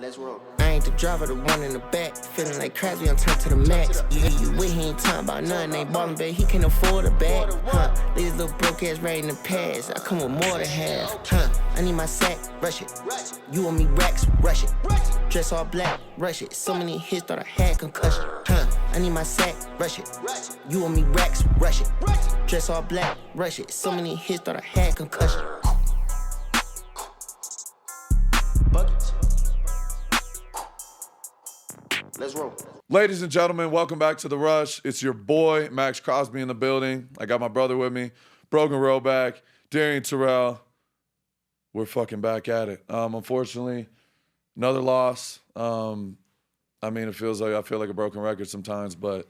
Let's roll. I ain't the driver, the one in the back. Feeling like Crosby, I'm turned to the max. You with, he ain't talking about nothing. Ain't ballin', babe, he can't afford a bag. These little broke ass right in the past. I come with more than half. I need my sack, rush it. You want me racks, rush it. Dress all black, rush it. So many hits, thought I had concussion. I need my sack, rush it. You want me racks, rush it. Dress all black, rush it. So many hits, thought I had concussion. Buckets. Let's roll. Ladies and gentlemen, welcome back to The Rush. It's your boy, Maxx Crosby, in the building. I got my brother with me, Brogan Roback, Darian Terrell. We're fucking back at it. Unfortunately, another loss. I mean, I feel like a broken record sometimes, but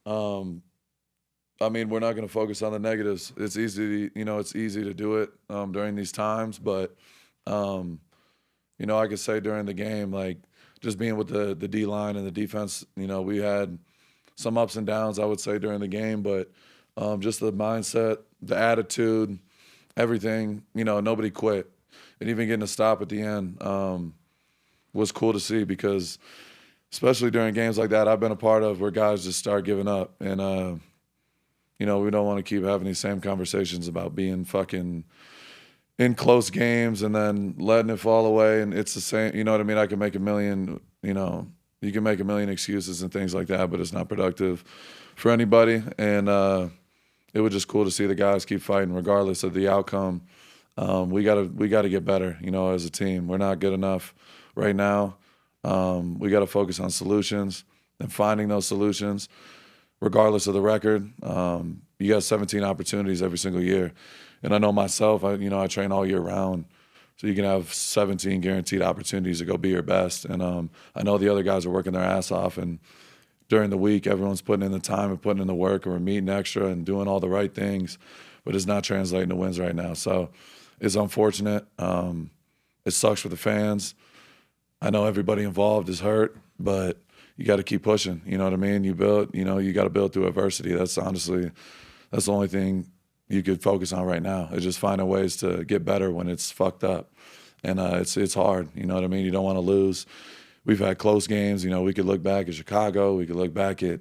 I mean, we're not going to focus on the negatives. It's easy, it's easy to do it during these times, but I could say during the game, like, just being with the D-line and the defense, we had some ups and downs, I would say, during the game, but just the mindset, the attitude, everything, nobody quit. And even getting a stop at the end was cool to see because especially during games like that I've been a part of where guys just start giving up. And, we don't want to keep having these same conversations about being fucking in close games and then letting it fall away. And it's the same, you know what I mean? I can make a million, you can make a million excuses and things like that, but it's not productive for anybody. And it was just cool to see the guys keep fighting regardless of the outcome. We gotta get better, as a team. We're not good enough right now. We got to focus on solutions and finding those solutions regardless of the record. You got 17 opportunities every single year. And I know myself, I train all year round. So you can have 17 guaranteed opportunities to go be your best. And I know the other guys are working their ass off. And during the week, everyone's putting in the time and putting in the work and we're meeting extra and doing all the right things. But it's not translating to wins right now. So it's unfortunate. It sucks for the fans. I know everybody involved is hurt, but you got to keep pushing. You know what I mean? You got to build through adversity. That's the only thing you could focus on right now. Is just finding ways to get better when it's fucked up. And it's hard. You know what I mean? You don't want to lose. We've had close games. We could look back at Chicago. We could look back at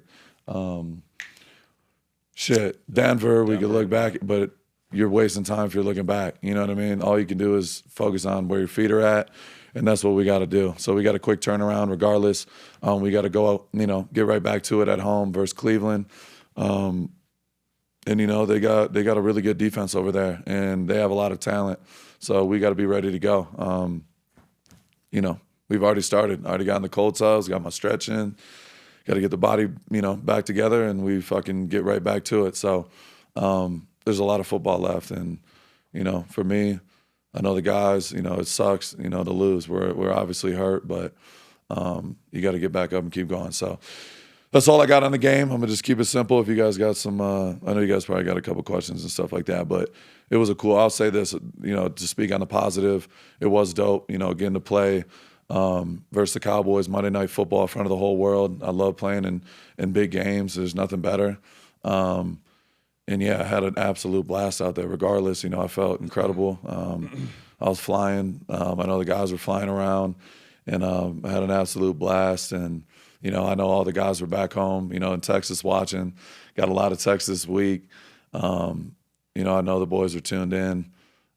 Denver. We could look back, but you're wasting time if you're looking back. You know what I mean? All you can do is focus on where your feet are at, and that's what we got to do. So we got a quick turnaround regardless. We got to go out, get right back to it at home versus Cleveland. And, they got a really good defense over there, and they have a lot of talent. So we got to be ready to go. We've already started. Already got in the cold cells, got my stretch in. Got to get the body, back together, and we fucking get right back to it. So there's a lot of football left. And, for me, I know the guys, it sucks, to lose. We're obviously hurt, but you got to get back up and keep going. So that's all I got on the game. I'm going to just keep it simple. If you guys got some, I know you guys probably got a couple questions and stuff like that, but it was I'll say this, to speak on the positive, it was dope, getting to play versus the Cowboys, Monday Night Football in front of the whole world. I love playing in big games. There's nothing better. And yeah, I had an absolute blast out there regardless. I felt incredible. I was flying. I know the guys were flying around, and I had an absolute blast. And, I know all the guys were back home, in Texas watching. Got a lot of texts this week. I know the boys are tuned in.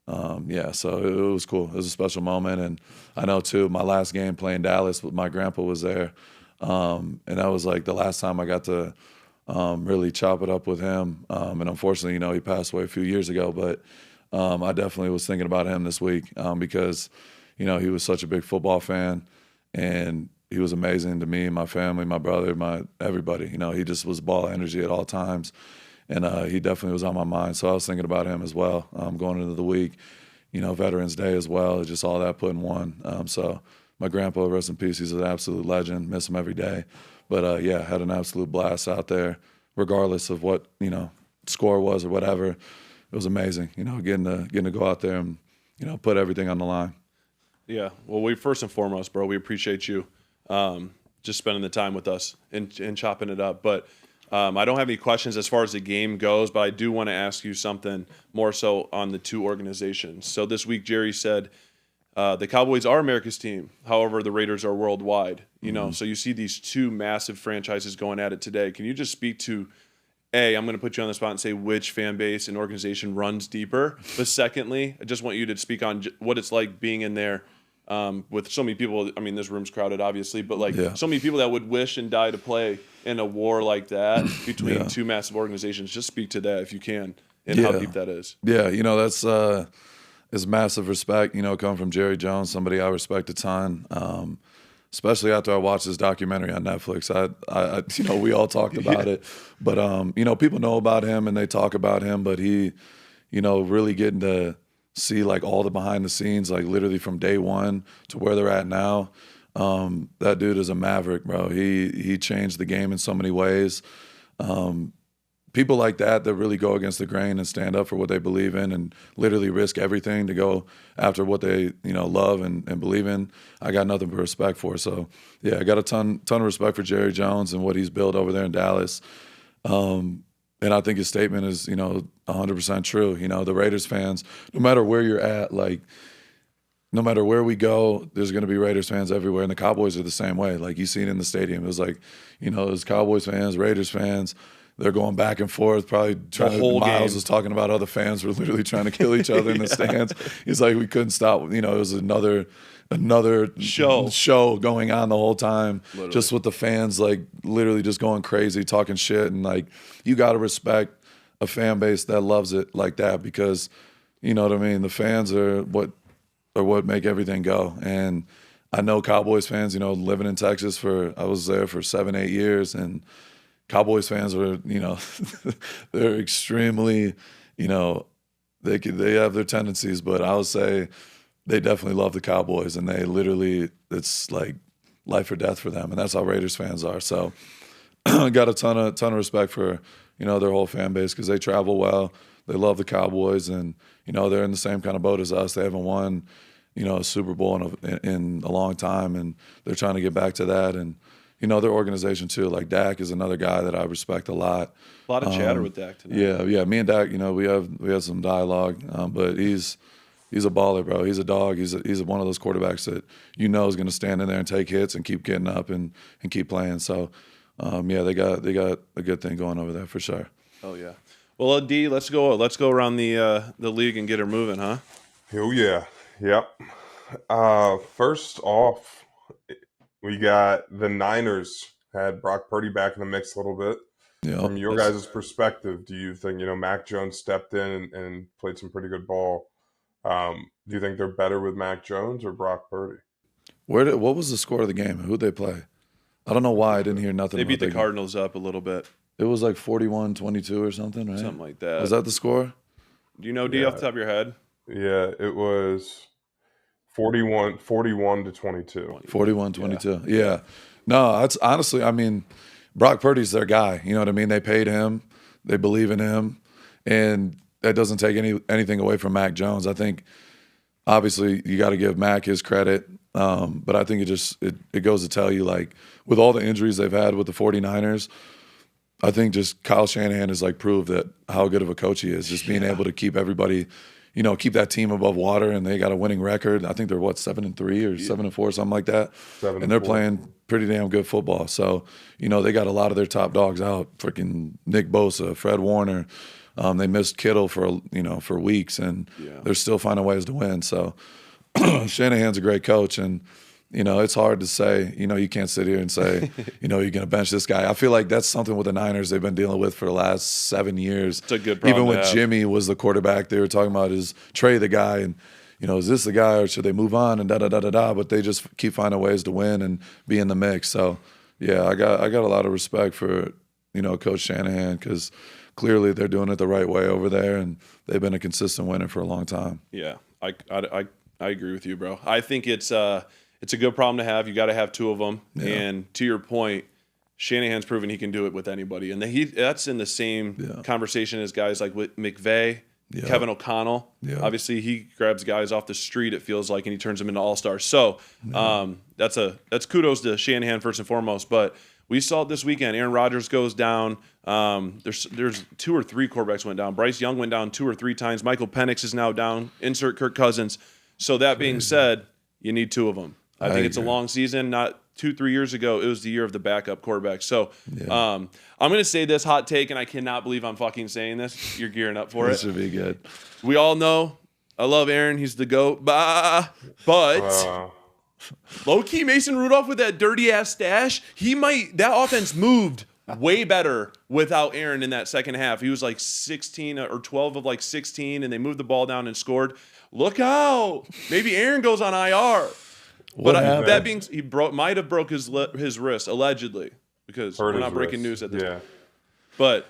So it was cool. It was a special moment. And I know, too, my last game playing Dallas, my grandpa was there. And that was like the last time I got to really chop it up with him. And unfortunately, he passed away a few years ago. But I definitely was thinking about him this week because, he was such a big football fan. And he was amazing to me, my family, my brother, everybody. He just was ball energy at all times. And he definitely was on my mind. So I was thinking about him as well going into the week. Veterans Day as well, just all that put in one. So my grandpa, rest in peace, he's an absolute legend. Miss him every day. But, had an absolute blast out there, regardless of what, score was or whatever. It was amazing, getting to go out there and, put everything on the line. Yeah. Well, first and foremost, bro, we appreciate you just spending the time with us and chopping it up. But I don't have any questions as far as the game goes, but I do want to ask you something more so on the two organizations. So this week, Jerry said The Cowboys are America's team. However, the Raiders are worldwide. You know, so you see these two massive franchises going at it today. Can you just speak to, I'm going to put you on the spot and say which fan base and organization runs deeper. But secondly, I just want you to speak on what it's like being in there with so many people. I mean, this room's crowded, obviously, but so many people that would wish and die to play in a war like that between two massive organizations. Just speak to that if you can and how deep that is. Yeah, you know, that's is massive respect, you know, coming from Jerry Jones, somebody I respect a ton. Especially after I watched this documentary on Netflix. I you know, we all talked about it, but you know, people know about him and they talk about him, but he, you know, really getting to see like all the behind the scenes, like literally from day one to where they're at now. That dude is a maverick, bro. He changed the game in so many ways. People like that really go against the grain and stand up for what they believe in and literally risk everything to go after what they, you know, love and believe in. I got nothing but respect for. So yeah, I got a ton of respect for Jerry Jones and what he's built over there in Dallas. And I think his statement is, you know, 100% true. You know, the Raiders fans, no matter where you're at, like no matter where we go, there's going to be Raiders fans everywhere. And the Cowboys are the same way. Like you see it in the stadium. It was like, you know, there's Cowboys fans, Raiders fans. They're going back and forth, probably trying to. Miles was talking about other fans were literally trying to kill each other in the stands. He's like, we couldn't stop. You know, it was another show going on the whole time, literally. Just with the fans like literally just going crazy, talking shit, and like you got to respect a fan base that loves it like that because, you know what I mean. The fans are what make everything go, and I know Cowboys fans. You know, living in Texas I was there for 7-8 years, and Cowboys fans were, you know, they're extremely, you know, they have their tendencies, but I would say they definitely love the Cowboys, and they literally, it's like life or death for them, and that's how Raiders fans are. So I got a ton of respect for, you know, their whole fan base because they travel well, they love the Cowboys, and you know they're in the same kind of boat as us. They haven't won, you know, a Super Bowl in a long time, and they're trying to get back to that. And you know, their organization too. Like Dak is another guy that I respect a lot. A lot of chatter with Dak tonight. Yeah. Me and Dak, you know, we have some dialogue. But he's a baller, bro. He's a dog. He's one of those quarterbacks that you know is going to stand in there and take hits and keep getting up and keep playing. So, yeah, they got a good thing going over there for sure. Oh yeah. Well, D, let's go around the league and get her moving, huh? Oh yeah. Yep. First off, we got the Niners had Brock Purdy back in the mix a little bit. Yeah. From your guys' perspective, do you think, you know, Mac Jones stepped in and played some pretty good ball? Do you think they're better with Mac Jones or Brock Purdy? What was the score of the game? Who'd they play? I don't know why I didn't hear nothing. They beat the Cardinals up a little bit. It was like 41-22 or something, right? Something like that. Was that the score? Do you know, D, off the top of your head? Yeah, it was 41 to 22. 41-22. Yeah. No, it's honestly, I mean, Brock Purdy's their guy. You know what I mean? They paid him. They believe in him. And that doesn't take anything away from Mac Jones. I think, obviously, you got to give Mac his credit. But I think it goes to tell you, like, with all the injuries they've had with the 49ers, I think just Kyle Shanahan has, like, proved that how good of a coach he is, just being able to keep everybody – you know, keep that team above water, and they got a winning record. I think they're 7-3 or 7-4, something like that. And they're playing pretty damn good football. So, you know, they got a lot of their top dogs out. Freaking Nick Bosa, Fred Warner. They missed Kittle for weeks, and they're still finding ways to win. So Shanahan's a great coach, and you know, it's hard to say, you know, you can't sit here and say, you know, you're going to bench this guy. I feel like that's something with the Niners they've been dealing with for the last 7 years. It's a good problem. Even when Jimmy was the quarterback, they were talking about, is Trey the guy? And, you know, is this the guy or should they move on and da-da-da-da-da? But they just keep finding ways to win and be in the mix. So, yeah, I got a lot of respect for, you know, Coach Shanahan because clearly they're doing it the right way over there, and they've been a consistent winner for a long time. Yeah, I agree with you, bro. I think it's a good problem to have. You got to have two of them. Yeah. And to your point, Shanahan's proven he can do it with anybody. And that's in the same conversation as guys like with McVay, Kevin O'Connell. Yeah. Obviously, he grabs guys off the street, it feels like, and he turns them into all-stars. So that's kudos to Shanahan first and foremost. But we saw it this weekend. Aaron Rodgers goes down. There's 2 or 3 quarterbacks went down. Bryce Young went down 2 or 3 times. Michael Penix is now down. Insert Kirk Cousins. So that being said, You need two of them. I think it's a long season. Not 2-3 years ago, it was the year of the backup quarterback. So I'm going to say this hot take, and I cannot believe I'm fucking saying this. You're gearing up for it. This should be good. We all know I love Aaron. He's the GOAT. But low-key Mason Rudolph with that dirty-ass stash, that offense moved way better without Aaron in that second half. He was like 16 or 12 of like 16, and they moved the ball down and scored. Look out. Maybe Aaron goes on IR. But that being, he might have broke his wrist allegedly, because we're not breaking news at this point. But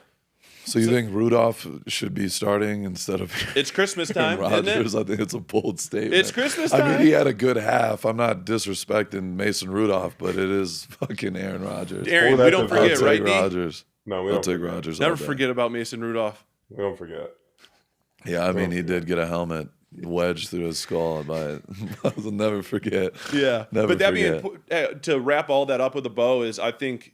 so you think Rudolph should be starting instead of it's Christmas time, Rodgers? isn't it? I think it's a bold statement. It's Christmas time. I mean, he had a good half. I'm not disrespecting Mason Rudolph, but it is fucking Aaron Rodgers. Aaron, we don't forget, right, D? Rodgers. No, we I'll don't take forget. Rodgers. Never forget about Mason Rudolph. We don't forget. Yeah, I mean, he did get a helmet wedged through his skull, but I'll never forget. Yeah, never but that forget. to wrap all that up with a bow is, I think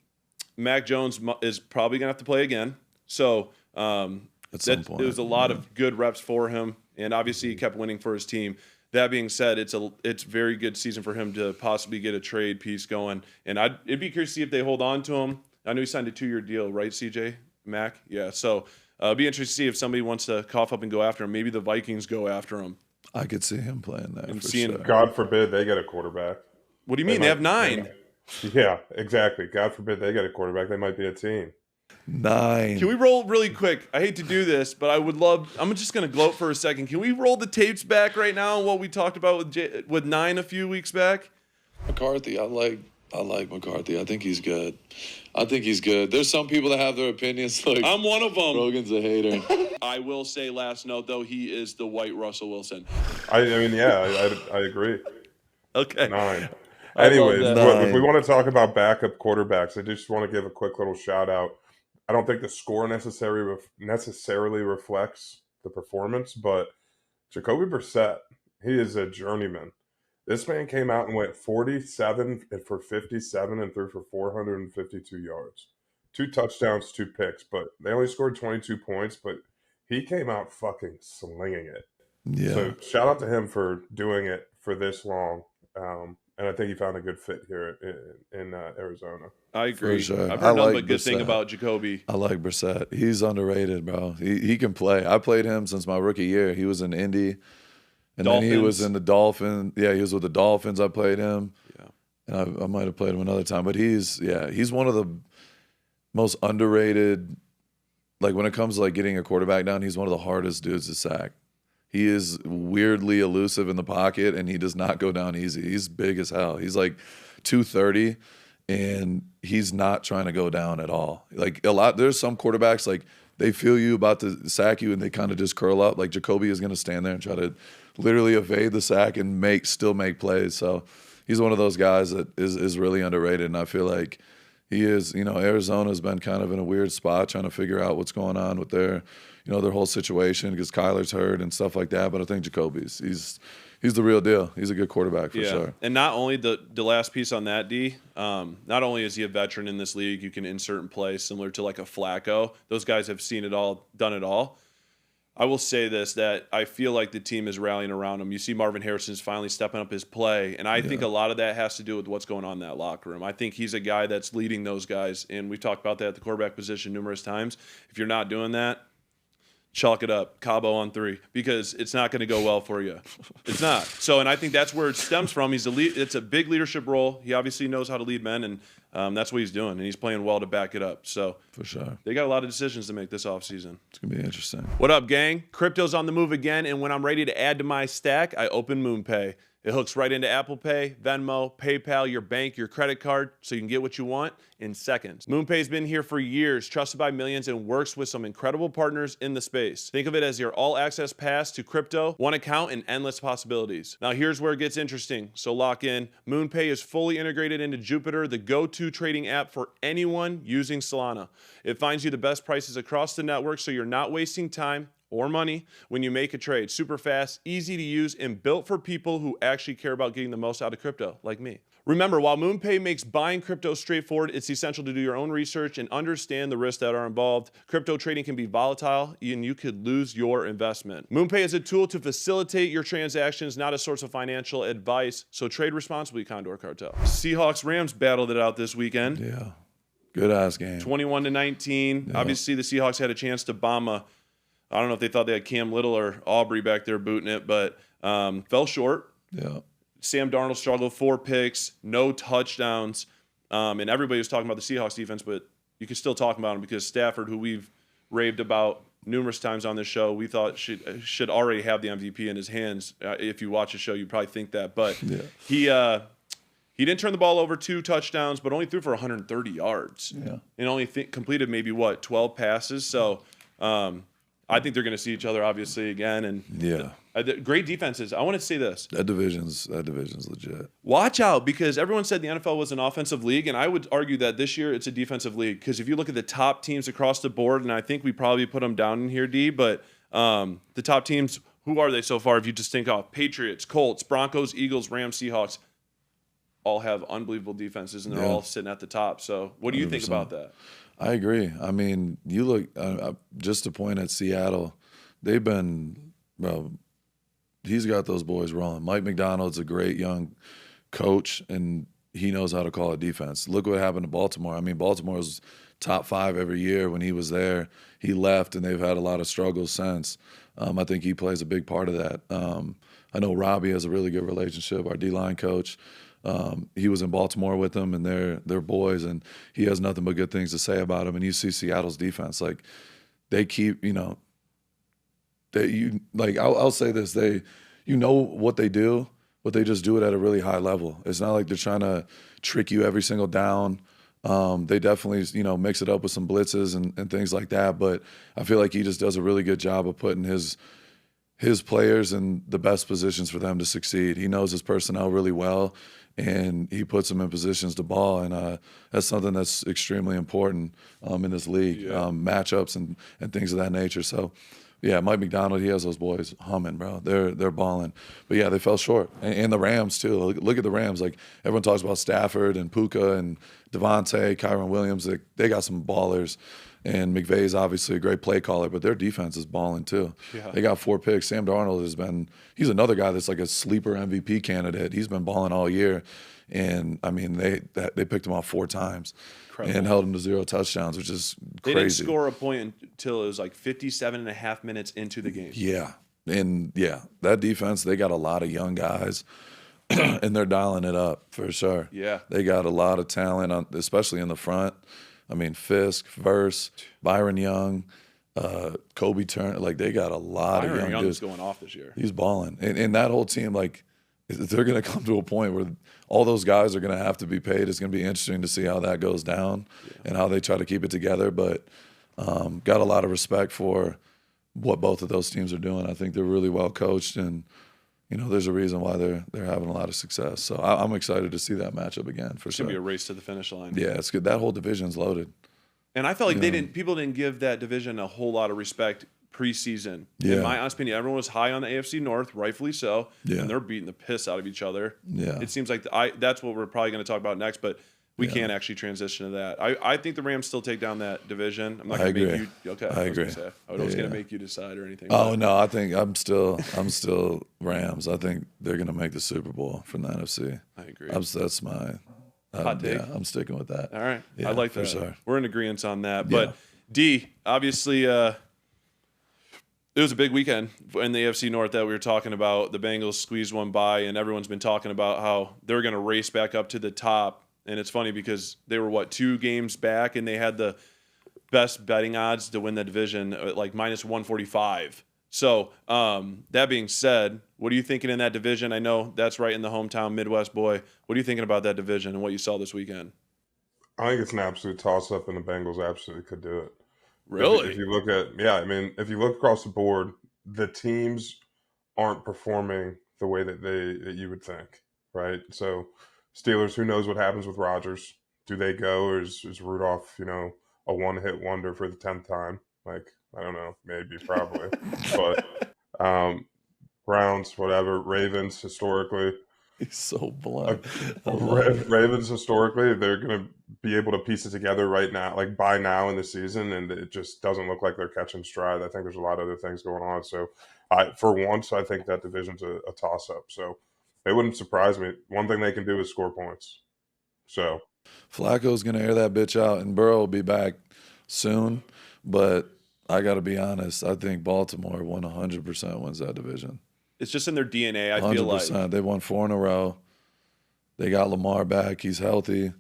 Mac Jones is probably gonna have to play again. So at some point, it was a lot of good reps for him, and obviously he kept winning for his team. That being said, it's very good season for him to possibly get a trade piece going, and it'd be curious to see if they hold on to him. I know he signed a 2-year deal, right, CJ Mac? Yeah, so. It'd be interesting to see if somebody wants to cough up and go after him. Maybe the Vikings go after him. I could see him playing that. And for seeing, sure. God forbid they get a quarterback. What do you mean? They have 9. Yeah, exactly. God forbid they get a quarterback. They might be a team. 9. Can we roll really quick? I hate to do this, but I would love. I'm just going to gloat for a second. Can we roll the tapes back right now on what we talked about with 9 a few weeks back? McCarthy, I like McCarthy. I think he's good. There's some people that have their opinions. Like, I'm one of them. Rogan's a hater. I will say, last note though, he is the white Russell Wilson. I mean, yeah, I agree. Okay. 9. I Anyways, love that. if we want to talk about backup quarterbacks, I just want to give a quick little shout out. I don't think the score necessarily reflects the performance, but Jacoby Brissett, he is a journeyman. This man came out and went 47 for 57 and threw for 452 yards. 2 touchdowns, 2 picks, but they only scored 22 points, but he came out fucking slinging it. Yeah. So shout out to him for doing it for this long. And I think he found a good fit here in Arizona. I agree. For sure. I've heard nothing but good Brissett. thing about Jacoby. I like Brissett. He's underrated, bro. He can play. I played him since my rookie year. He was in Indy. And Dolphins. then he was in the Dolphins. Yeah, he was with the Dolphins. I played him. Yeah. And I might have played him another time. But he's one of the most underrated. Like, when it comes to like getting a quarterback down, he's one of the hardest dudes to sack. He is weirdly elusive in the pocket, and he does not go down easy. He's big as hell. He's like 230, and he's not trying to go down at all. Like, there's some quarterbacks, like, they feel you about to sack you, and they kind of just curl up. Like, Jacoby is going to stand there and try to literally evade the sack and still make plays. So he's one of those guys that is really underrated, and I feel like he is. Arizona's been kind of in a weird spot trying to figure out what's going on with their whole situation, because Kyler's hurt and stuff like that. But I think Jacoby's he's the real deal. He's a good quarterback for sure. And not only the last piece on that, D, not only is he a veteran in this league, you can insert and play similar to like a Flacco. Those guys have seen it all, done it all. I will say this, that I feel like the team is rallying around him. You see Marvin Harrison's finally stepping up his play, and I think a lot of that has to do with what's going on in that locker room. I think he's a guy that's leading those guys, and we've talked about that at the quarterback position numerous times. If you're not doing that, chalk it up. Cabo on 3, because it's not going to go well for you. It's not. So, and I think that's where it stems from. It's a big leadership role. He obviously knows how to lead men, and that's what he's doing, and he's playing well to back it up. So For sure. they got a lot of decisions to make this offseason. It's going to be interesting. What up, gang? Crypto's on the move again, and when I'm ready to add to my stack, I open MoonPay. It hooks right into Apple Pay, Venmo, PayPal, your bank, your credit card, so you can get what you want in seconds. MoonPay's been here for years, trusted by millions, and works with some incredible partners in the space. Think of it as your all-access pass to crypto, one account, and endless possibilities. Now, here's where it gets interesting, so lock in. MoonPay is fully integrated into Jupiter, the go-to trading app for anyone using Solana. It finds you the best prices across the network, so you're not wasting time or money when you make a trade. Super fast, easy to use, and built for people who actually care about getting the most out of crypto, like me. Remember, while MoonPay makes buying crypto straightforward, it's essential to do your own research and understand the risks that are involved. Crypto trading can be volatile, and you could lose your investment. MoonPay is a tool to facilitate your transactions, not a source of financial advice. So trade responsibly, Condor Cartel. Seahawks-Rams battled it out this weekend. Yeah. Good-ass game. 21-19. Yeah. Obviously, the Seahawks had a chance to bomb I don't know if they thought they had Cam Little or Aubrey back there booting it, but fell short. Yeah. Sam Darnold struggled, 4 picks, no touchdowns. And everybody was talking about the Seahawks defense, but you can still talk about them because Stafford, who we've raved about numerous times on this show, we thought should already have the MVP in his hands. If you watch the show, you probably think that. But he didn't turn the ball over, 2 touchdowns, but only threw for 130 yards. Yeah. And only completed maybe, 12 passes. So I think they're going to see each other, obviously, again. And great defenses. I want to say this. That division's legit. Watch out, because everyone said the NFL was an offensive league, and I would argue that this year it's a defensive league. Because if you look at the top teams across the board, and I think we probably put them down in here, D, but the top teams, who are they so far? If you just think of Patriots, Colts, Broncos, Eagles, Rams, Seahawks, all have unbelievable defenses, and they're all sitting at the top. So what do you 100%. think about that? I agree. I mean, you look, just to point at Seattle, they've been, he's got those boys rolling. Mike McDonald's a great young coach, and he knows how to call a defense. Look what happened to Baltimore. I mean, Baltimore was top 5 every year when he was there. He left, and they've had a lot of struggles since. I think he plays a big part of that. I know Robbie has a really good relationship, our D-line coach. He was in Baltimore with them, and they're boys, and he has nothing but good things to say about them. And you see Seattle's defense, like they keep, I'll say this, what they do, but they just do it at a really high level. It's not like they're trying to trick you every single down. They definitely, mix it up with some blitzes and things like that. But I feel like he just does a really good job of putting his players in the best positions for them to succeed. He knows his personnel really well, and he puts them in positions to ball, and that's something that's extremely important in this league, matchups and things of that nature. So, yeah, Mike McDonald, he has those boys humming, bro. They're balling. But, yeah, they fell short. And the Rams, too. Look at the Rams. Like, everyone talks about Stafford and Puka and Devontae, Kyron Williams. They got some ballers. And McVay's obviously a great play caller, but their defense is balling too. Yeah. They got 4 picks. Sam Darnold he's another guy that's like a sleeper MVP candidate. He's been balling all year. And, I mean, they picked him off 4 times. Incredible. And held him to 0 touchdowns, which is crazy. They didn't score a point until it was like 57.5 minutes into the game. Yeah. And, that defense, they got a lot of young guys, and they're dialing it up for sure. Yeah. They got a lot of talent, especially in the front. I mean, Fisk, Verse, Byron Young, Kobe Turner. Like, they got a lot of young dudes. Young's going off this year. He's balling. And that whole team, like, they're going to come to a point where all those guys are going to have to be paid. It's going to be interesting to see how that goes down and how they try to keep it together. But got a lot of respect for what both of those teams are doing. I think they're really well coached, and there's a reason why they're having a lot of success. So I'm excited to see that matchup again for sure. It's gonna be a race to the finish line. Yeah, it's good. That whole division's loaded. And I felt like people didn't give that division a whole lot of respect preseason. Yeah. In my honest opinion, everyone was high on the AFC North, rightfully so. Yeah. And they're beating the piss out of each other. Yeah. It seems like that's what we're probably going to talk about next, but we can't actually transition to that. I think the Rams still take down that division. I'm not going to make you. Okay. I agree. I was going to make you decide or anything. Oh no, I think I'm still Rams. I think they're going to make the Super Bowl from the NFC. I agree. That's my hot take. Yeah, I'm sticking with that. All right. Yeah, I like that. for sure. We're in agreement on that. But D, obviously, it was a big weekend in the AFC North that we were talking about. The Bengals squeezed one by, and everyone's been talking about how they're going to race back up to the top. And it's funny because they were, 2 games back, and they had the best betting odds to win the division at like minus 145. So that being said, what are you thinking in that division? I know that's right in the hometown Midwest boy. What are you thinking about that division and what you saw this weekend? I think it's an absolute toss-up, and the Bengals absolutely could do it. Really? If you look at, if you look across the board, the teams aren't performing the way that you would think, right? So Steelers, who knows what happens with Rodgers? Do they go, or is Rudolph, a one-hit wonder for the 10th time? Like, I don't know, maybe, probably. But Browns, whatever, Ravens, historically, He's so blunt. I love it. Ravens historically, they're going to be able to piece it together right now, like by now in the season, and it just doesn't look like they're catching stride. I think there's a lot of other things going on. So, for once, I think that division's a toss-up. So, it wouldn't surprise me. One thing they can do is score points. So, Flacco's going to air that bitch out, and Burrow will be back soon. But I got to be honest. I think Baltimore 100% wins that division. It's just in their DNA, I 100%. feel like. They won 4 in a row. They got Lamar back. He's healthy.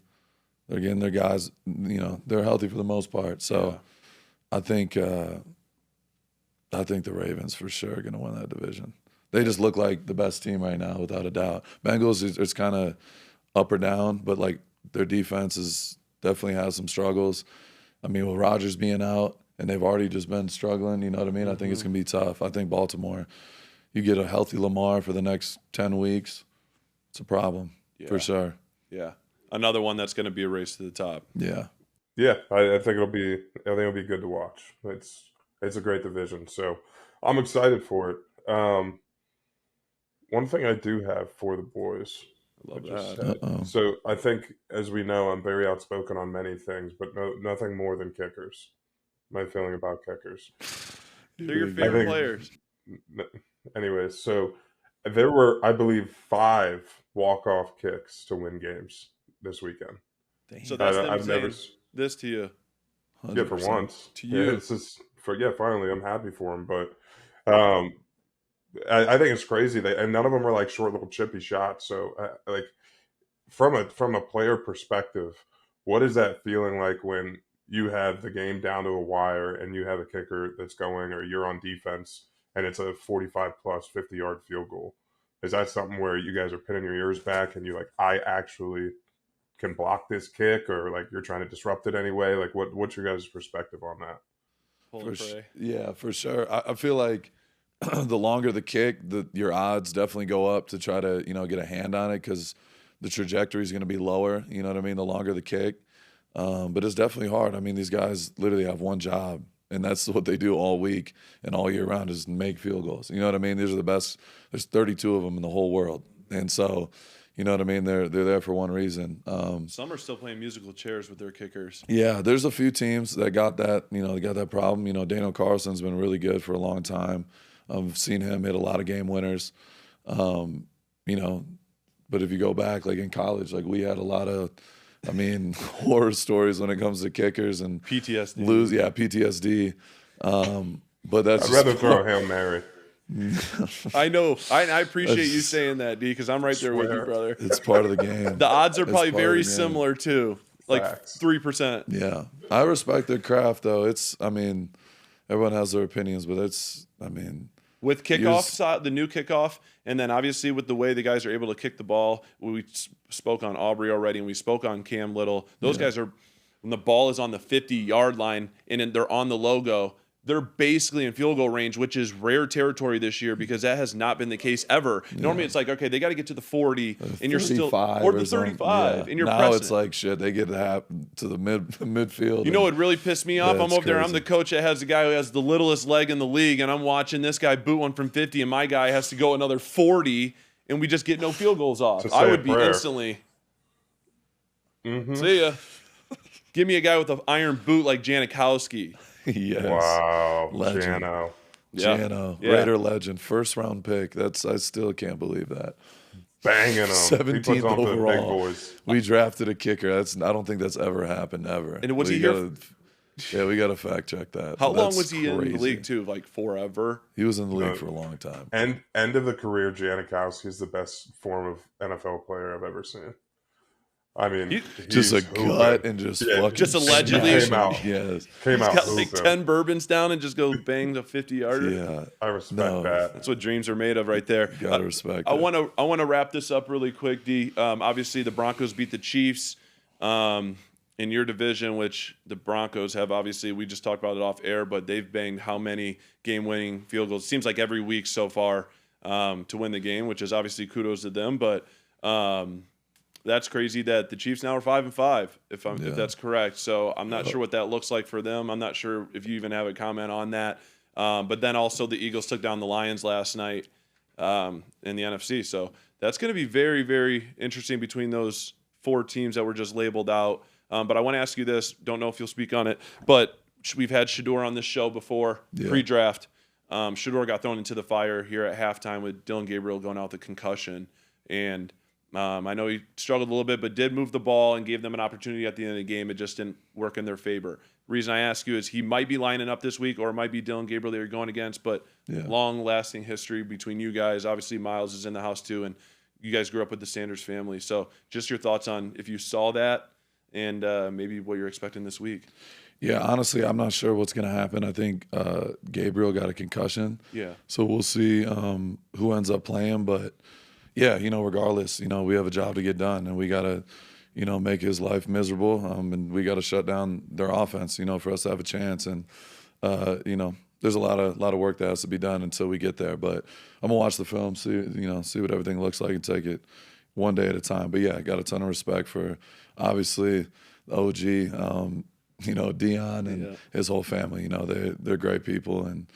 They're getting their guys, they're healthy for the most part. So I think the Ravens for sure are going to win that division. They just look like the best team right now, without a doubt. Bengals, it's kind of up or down, but like their defense definitely has some struggles. I mean, with Rodgers being out, and they've already just been struggling, you know what I mean? I think it's going to be tough. I think Baltimore, you get a healthy Lamar for the next 10 weeks, it's a problem for sure. Yeah. Another one that's going to be a race to the top. Yeah. yeah, I think it'll be good to watch. It's a great division, so I'm excited for it. One thing I do have for the boys. I love that. So I think, as we know, I'm very outspoken on many things, but nothing more than kickers. My feeling about kickers. They're your favorite players. Anyways, so there were, I believe, 5 walk-off kicks to win games this weekend. So that's them I've saying never this to you. 100%. Yeah, for once. To you. Yeah, this is finally, I'm happy for him. But I think it's crazy. And none of them were like short little chippy shots. So like from a player perspective, what is that feeling like when you have the game down to a wire and you have a kicker that's going, or you're on defense and it's a 45 plus 50-yard field goal? Is that something where you guys are pinning your ears back and you're like, I actually can block this kick, or like you're trying to disrupt it anyway? Like what's your guys' perspective on that? Yeah, for sure. I feel like the longer the kick, your odds definitely go up to try to, get a hand on it, because the trajectory is going to be lower. You know what I mean? The longer the kick. But it's definitely hard. I mean, these guys literally have one job, and that's what they do all week and all year round, is make field goals. You know what I mean? These are the best. There's 32 of them in the whole world. And so, you know what I mean? They're there for one reason. Some are still playing musical chairs with their kickers. Yeah, there's a few teams that got that, they got that problem. Daniel Carlson's been really good for a long time. I've seen him hit a lot of game winners. But if you go back, like in college, like we had a lot of, horror stories when it comes to kickers and PTSD. PTSD. But that's I'd rather throw a Hail Mary. I know. I appreciate you saying that, D, because I'm right there with you, brother. It's part of the game. The odds are probably very similar too, like 3%. Yeah, I respect their craft though. Everyone has their opinions, but with kickoff, the new kickoff, and then obviously with the way the guys are able to kick the ball. We spoke on Aubrey already, and we spoke on Cam Little. Those guys are, when the ball is on the 50-yard line and they're on the logo, they're basically in field goal range, which is rare territory this year, because that has not been the case ever. Normally it's like, okay, they got to get to the 40 and you're still, or the 35 and you're now pressing. It's like shit, they get to the midfield. You know what really pissed me off? I'm over there, I'm the coach that has the guy who has the littlest leg in the league, and I'm watching this guy boot one from 50, and my guy has to go another 40, and we just get no field goals off. I would be instantly, see ya. Give me a guy with an iron boot like Janikowski. Yes. Wow, legend. Jano, Raider legend, first round pick. I still can't believe that. Banging them. 17th overall. Big boys. We drafted a kicker. I don't think that's ever happened ever. And was he here? Yeah, we got to fact check that. How long was he in the league too? Like forever? He was in the league for a long time. End of the career, Janikowski is the best form of NFL player I've ever seen. Just a gut and just allegedly came out. Yes, came out. Got like 10 bourbons down and just go bang the 50-yarder. Yeah, I respect that. That's what dreams are made of, right there. Gotta respect. I want to wrap this up really quick, D. Obviously, the Broncos beat the Chiefs in your division, which the Broncos have. Obviously, we just talked about it off air, but they've banged how many game-winning field goals? Seems like every week so far to win the game, which is obviously kudos to them, but. That's crazy that the Chiefs now are 5-5, if that's correct. So I'm not sure what that looks like for them. I'm not sure if you even have a comment on that. But then also the Eagles took down the Lions last night in the NFC. So that's going to be very, very interesting between those 4 teams that were just labeled out. But I want to ask you this. Don't know if you'll speak on it, but we've had Shedeur on this show before, pre-draft. Shedeur got thrown into the fire here at halftime with Dylan Gabriel going out with a concussion. And I know he struggled a little bit, but did move the ball and gave them an opportunity at the end of the game. It just didn't work in their favor. Reason I ask you is he might be lining up this week, or it might be Dylan Gabriel that you're going against, but long-lasting history between you guys. Obviously, Miles is in the house too, and you guys grew up with the Sanders family. So just your thoughts on if you saw that and maybe what you're expecting this week. Yeah, honestly, I'm not sure what's going to happen. I think Gabriel got a concussion. Yeah. So we'll see who ends up playing. But, yeah, regardless, we have a job to get done, and we got to, make his life miserable. And we got to shut down their offense, for us to have a chance. And, there's a lot of work that has to be done until we get there. But I'm going to watch the film, see what everything looks like and take it one day at a time. But, yeah, I got a ton of respect for, obviously, the OG, Dion and his whole family. They're great people, and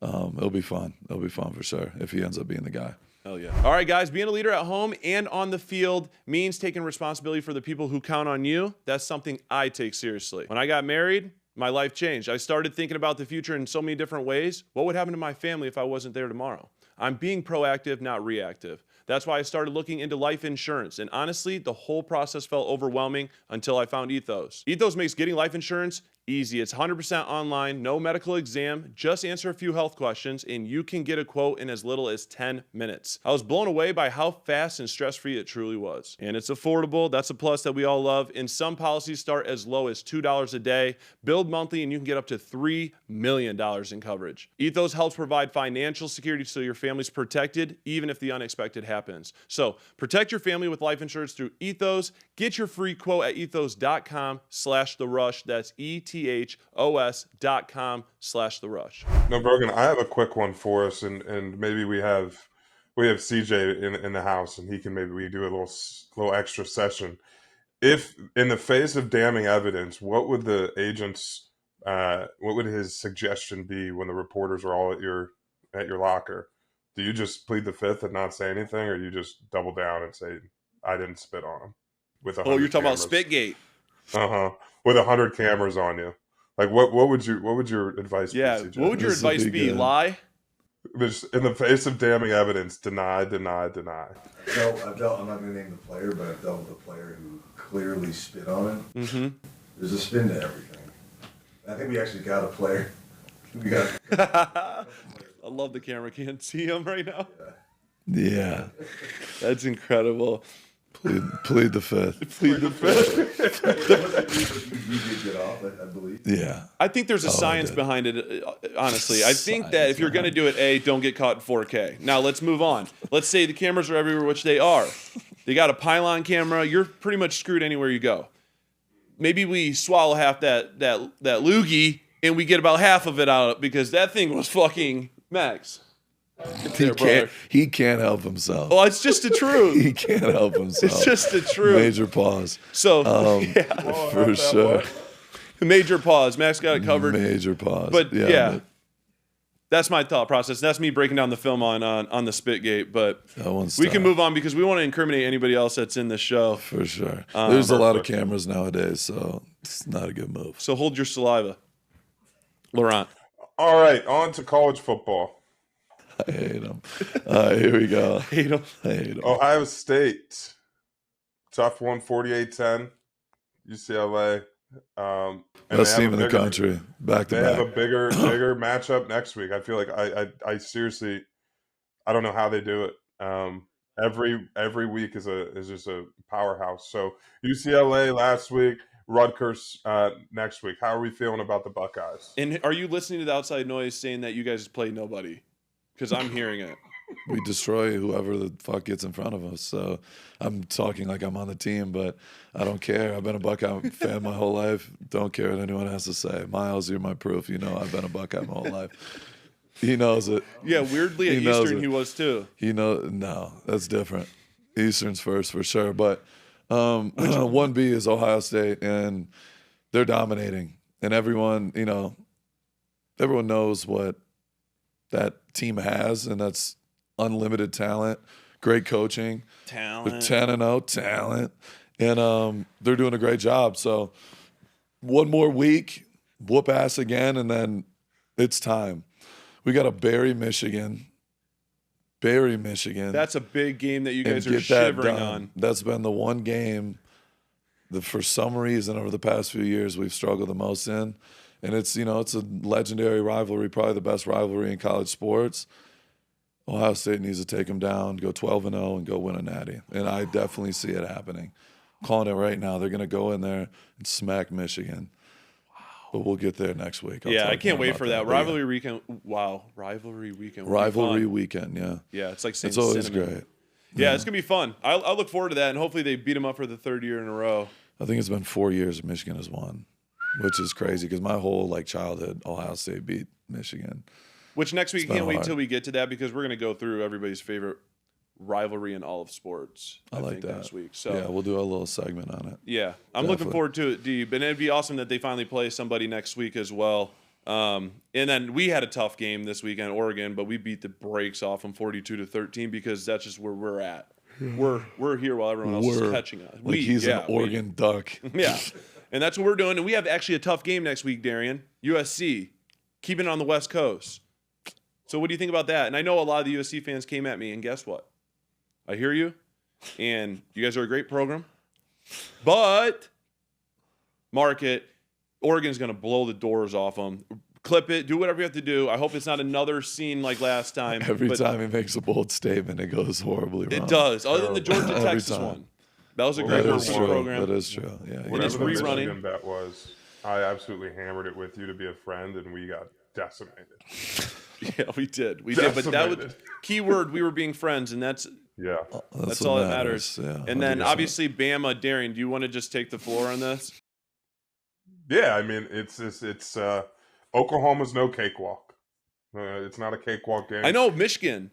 it'll be fun. It'll be fun for sure if he ends up being the guy. Hell yeah. All right, guys, being a leader at home and on the field means taking responsibility for the people who count on you. That's something I take seriously. When I got married, my life changed. I started thinking about the future in so many different ways. What would happen to my family if I wasn't there tomorrow? I'm being proactive, not reactive. That's why I started looking into life insurance. And honestly, the whole process felt overwhelming until I found Ethos. Ethos makes getting life insurance easy. It's 100% online, no medical exam, just answer a few health questions, and you can get a quote in as little as 10 minutes. I was blown away by how fast and stress-free it truly was. And it's affordable. That's a plus that we all love. And some policies start as low as $2 a day. Build monthly, and you can get up to $3 million in coverage. Ethos helps provide financial security so your family's protected, even if the unexpected happens. So protect your family with life insurance through Ethos. Get your free quote at ethos.com/therush. That's ethos.com/therush. No, Brogan, I have a quick one for us, and maybe we have CJ in the house, and we do a little extra session. If in the face of damning evidence, what would the agents, what would his suggestion be when the reporters are all at your locker? Do you just plead the fifth and not say anything, or you just double down and say, "I didn't spit on him"? With you're talking about Spitgate. With 100 cameras on you. Like what would your advice be? Yeah, CJ? what would your advice be? Lie? Just in the face of damning evidence, deny. I'm not going to name the player, but I've dealt with a player who clearly spit on him. Mm-hmm. There's a spin to everything. I think we actually got a player. I love the camera. Can't see him right now. Yeah. That's incredible. Plead the fifth. Plead the fifth. You did get off, I believe. Yeah. I think there's a science behind it, honestly. I think that if you're going to do it, don't get caught in 4K. Now, let's move on. Let's say the cameras are everywhere, which they are. They got a pylon camera. You're pretty much screwed anywhere you go. Maybe we swallow half that loogie, and we get about half of it out because that thing was fucking Max. He can't help himself. Well, it's just the truth. He can't help himself. It's just the truth. Major pause. So, for sure. Major pause. Max got it covered. Major pause. But that's my thought process. That's me breaking down the film on the Spitgate. But we can move on because we want to incriminate anybody else that's in the show. For sure. There's a lot of cameras nowadays, so it's not a good move. So hold your saliva, Laurent. All right, on to college football. I hate him. Here we go. I hate him. Ohio State. Tough one, 48-10. UCLA. Best team in the country. Back to back. They have a bigger matchup next week. I feel like I seriously, I don't know how they do it. Every week is just a powerhouse. So UCLA last week, Rutgers next week. How are we feeling about the Buckeyes? And are you listening to the outside noise saying that you guys play nobody? Because I'm hearing it. We destroy whoever the fuck gets in front of us. So I'm talking like I'm on the team, but I don't care. I've been a Buckeye fan my whole life. Don't care what anyone has to say. Miles, you're my proof. I've been a Buckeye my whole life. He knows it. Yeah, weirdly at Eastern he was too. No, that's different. Eastern's first for sure. But 1B is Ohio State, and they're dominating. And everyone knows what that team has, and that's unlimited talent, great coaching. Talent. They're 10-0, talent. And they're doing a great job. So one more week, whoop ass again, and then it's time. We got to bury Michigan. That's a big game that you guys and are get that shivering done. on. That's been the one game that for some reason over the past few years we've struggled the most in. And it's, it's a legendary rivalry, probably the best rivalry in college sports. Ohio State needs to take them down, go 12-0, and go win a natty. And I definitely see it happening. Calling it right now. They're going to go in there and smack Michigan. Wow. But we'll get there next week. I can't wait for that. Rivalry weekend. Wow. Rivalry weekend. Rivalry weekend, yeah. Yeah, it's like saying it's always cinnamon. great. Yeah, it's going to be fun. I look forward to that, and hopefully they beat them up for the third year in a row. I think it's been 4 years Michigan has won, which is crazy because my whole childhood, Ohio State beat Michigan. Which next week, It's I can't been wait hard. till we get to that because we're going to go through everybody's favorite rivalry in all of sports. I like think that. next week. So yeah, we'll do a little segment on it. yeah, I'm looking Definitely. forward to it, Deep. And it'd be awesome that they finally play somebody next week as well. And then we had a tough game this weekend, Oregon, but we beat the brakes off them 42-13 because that's just where we're at. We're here while everyone else is catching us. He's an Oregon Duck. Yeah, and that's what we're doing. And we have actually a tough game next week, Darian. USC, keeping it on the West Coast. So what do you think about that? And I know a lot of the USC fans came at me, and guess what? I hear you, and you guys are a great program. But market, Oregon's going to blow the doors off them. Clip it, do whatever you have to do. I hope it's not another scene like last time. Every time he makes a bold statement, it goes horribly wrong. It does, other than the Georgia Every Texas time. one. That was a great That one is for the true. program. That is true. Yeah. It Whatever is the rerunning. Michigan bet was, I absolutely hammered it with you to be a friend, and we got decimated. Yeah, we did. We did. But that was key word. We were being friends, and that's That's all what that matters. Yeah, and then 100%. obviously Bama, Darian, do you want to just take the floor on this? Yeah, I mean, it's Oklahoma's no cakewalk. It's not a cakewalk game. I know Michigan.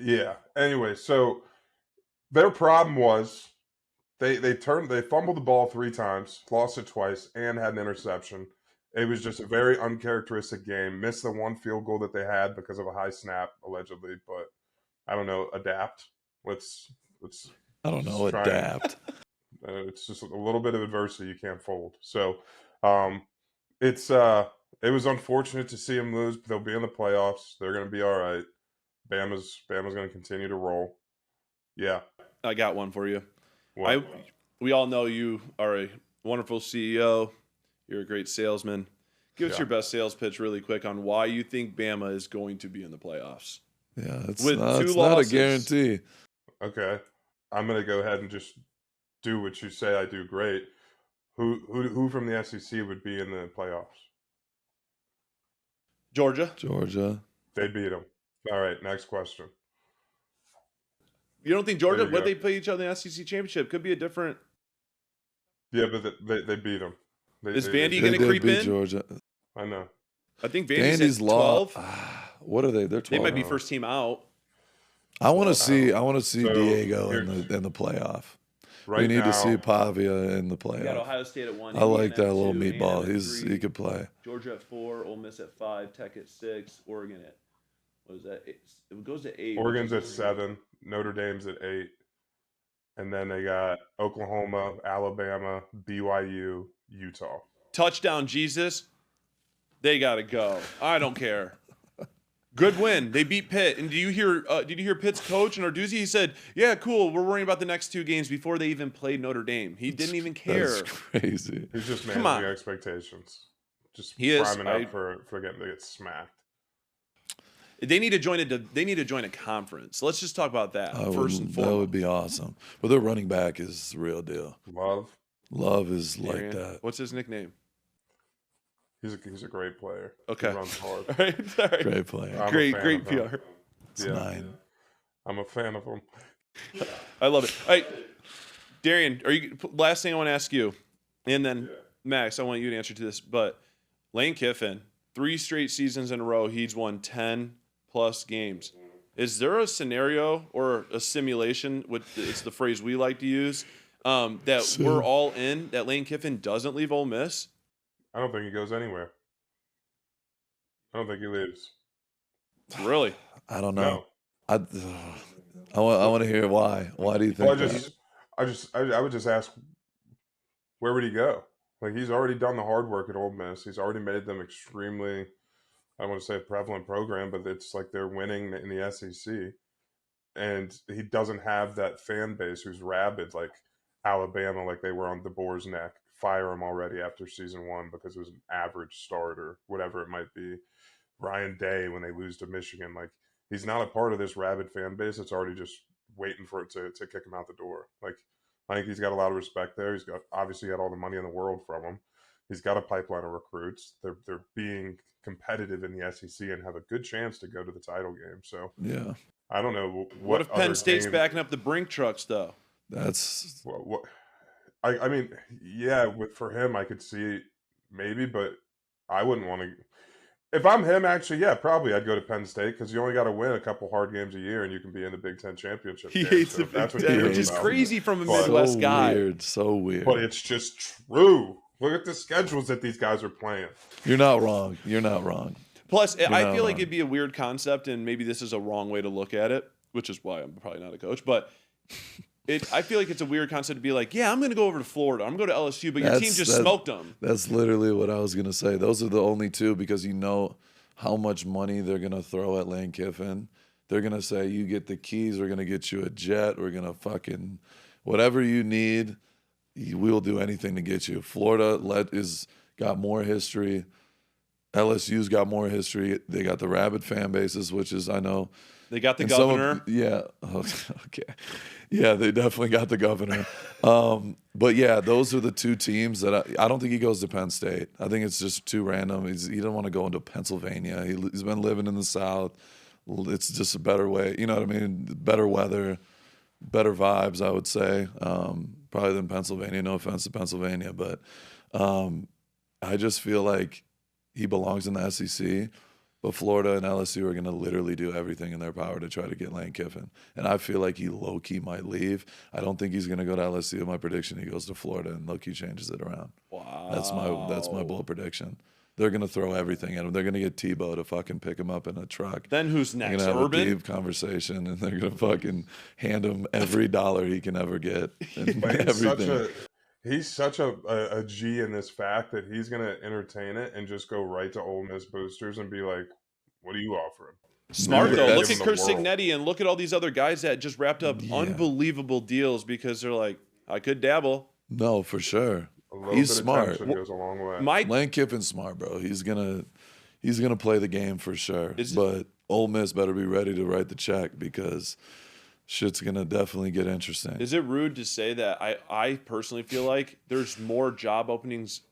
Yeah. Anyway, so their problem was they fumbled the ball 3 times, lost it twice, and had an interception. It was just a very uncharacteristic game. Missed the 1 field goal that they had because of a high snap, allegedly. But I don't know. Adapt. Let's. I don't know. try Adapt. It's just a little bit of adversity you can't fold. So, it was unfortunate to see them lose, but they'll be in the playoffs. They're going to be all right. Bama's going to continue to roll. Yeah. I got one for you. What? We all know you are a wonderful CEO. You're a great salesman. Give us your best sales pitch really quick on why you think Bama is going to be in the playoffs. Yeah, it's With not, 2 it's not a losses. guarantee. Okay. I'm going to go ahead and just do what you say I do great. Who from the SEC would be in the playoffs? Georgia. They beat them. All right, next question. You don't think Georgia, There you when go. they play each other in the SEC championship, could be a different. Yeah, but they beat them. Is Vandy They gonna did creep beat in? Georgia. I know. I think Vandy's Vandy's at lost. 12. What are they? They're 12. They might be first team out. I want to see. So, Diego here- in the playoff. Right we need now, to see Pavia in the You got playoff. Ohio State at 1. I like Indiana that at little 2, meatball. A&M at 3, He could play. Georgia at 4, Ole Miss at 5, Tech at 6, Oregon at what is that? It goes to 8. Oregon's at 7, Notre Dame's at 8, and then they got Oklahoma, Alabama, BYU, Utah. Touchdown, Jesus. They gotta go. I don't care. Good win. They beat Pitt. And did you hear Pitt's coach and Narduzzi? He said, "Yeah, cool. We're worrying about the next 2 games before they even played Notre Dame." He didn't even care. That's crazy. He's just Come managing on. expectations. Just He is. priming up for getting to get smacked. They need to join a conference. Let's just talk about that first and That foremost. would be awesome. But their running back is the real deal. Love, Is like Darian, that. What's his nickname? he's a great player. Okay. He runs hard. All right. Sorry. Great player. I'm a Great fan of him. PR. It's Yeah. 9. I'm a fan of him. I love it. All right, Darian, last thing I want to ask you, and then Max, I want you to answer to this. But Lane Kiffin, 3 straight seasons in a row, he's won 10+ games. Is there a scenario or a simulation, it's the phrase we like to use, that we're all in, that Lane Kiffin doesn't leave Ole Miss? I don't think he goes anywhere. I don't think he leaves. Really? I don't know. No. I want to hear why. Why do you think? I would just ask, where would he go? Like, he's already done the hard work at Ole Miss. He's already made them extremely, I don't want to say a prevalent program, but it's like they're winning in the SEC. And he doesn't have that fan base who's rabid like Alabama, like they were on DeBoer's neck. Fire him already after season 1 because it was an average start or whatever it might be. Ryan Day when they lose to Michigan, like he's not a part of this rabid fan base. It's already just waiting for it to kick him out the door. Like, I think he's got a lot of respect there. He's obviously got all the money in the world from him. He's got a pipeline of recruits. They're being competitive in the SEC and have a good chance to go to the title game. So Yeah. I don't know What if Penn State's backing up the Brink trucks though? That's I mean, yeah, for him, I could see maybe, but I wouldn't want to. If I'm him, actually, yeah, probably I'd go to Penn State because you only got to win a couple hard games a year, and you can be in the Big Ten championship. He game. hates So the if that's Big what Ten, you're which is about. crazy from a But- Midwest guy. So weird. But it's just true. Look at the schedules that these guys are playing. You're not wrong. You're not wrong. Plus, I not feel like wrong. it'd be a weird concept, and maybe this is a wrong way to look at it, which is why I'm probably not a coach. But I feel like it's a weird concept to be like, yeah, I'm going to go over to Florida. I'm going to go to LSU, but your team just smoked them. That's literally what I was gonna say. Those are the only two because you know how much money they're gonna throw at Lane Kiffin. They're gonna say, you get the keys, we're gonna get you a jet, we're gonna fucking whatever you need, we'll do anything to get you. Florida got more history. LSU's got more history. They got the rabid fan bases, which is I know. They got the And governor. yeah. Okay. Yeah, they definitely got the governor. But yeah, those are the two teams that I don't think he goes to Penn State. I think it's just too random. He doesn't want to go into Pennsylvania. He's been living in the South. It's just a better way. You know what I mean? Better weather, better vibes, I would say, probably than Pennsylvania. No offense to Pennsylvania, but I just feel like he belongs in the SEC. But Florida and LSU are going to literally do everything in their power to try to get Lane Kiffin. And I feel like he low-key might leave. I don't think he's going to go to LSU. My prediction, he goes to Florida and low-key changes it around. Wow. That's my bold prediction. They're going to throw everything at him. They're going to get Tebow to fucking pick him up in a truck. Then who's They're next? going to have Urban? a deep conversation, and they're going to fucking hand him every dollar he can ever get. And But everything. he's such a G in this fact that he's going to entertain it and just go right to Ole Miss boosters and be like, what are you offering? Smart Yeah, though. that's- Look at Chris Give him the Signetti and look at all these other guys that just wrapped up unbelievable deals because they're like, I could dabble. No, for sure. A little He's bit of smart. attention goes a long way. Mike, Lane Kiffin's smart, bro. He's gonna play the game for sure. Is it- But Ole Miss better be ready to write the check because shit's gonna definitely get interesting. is it rude to say that I personally feel like there's more job openings?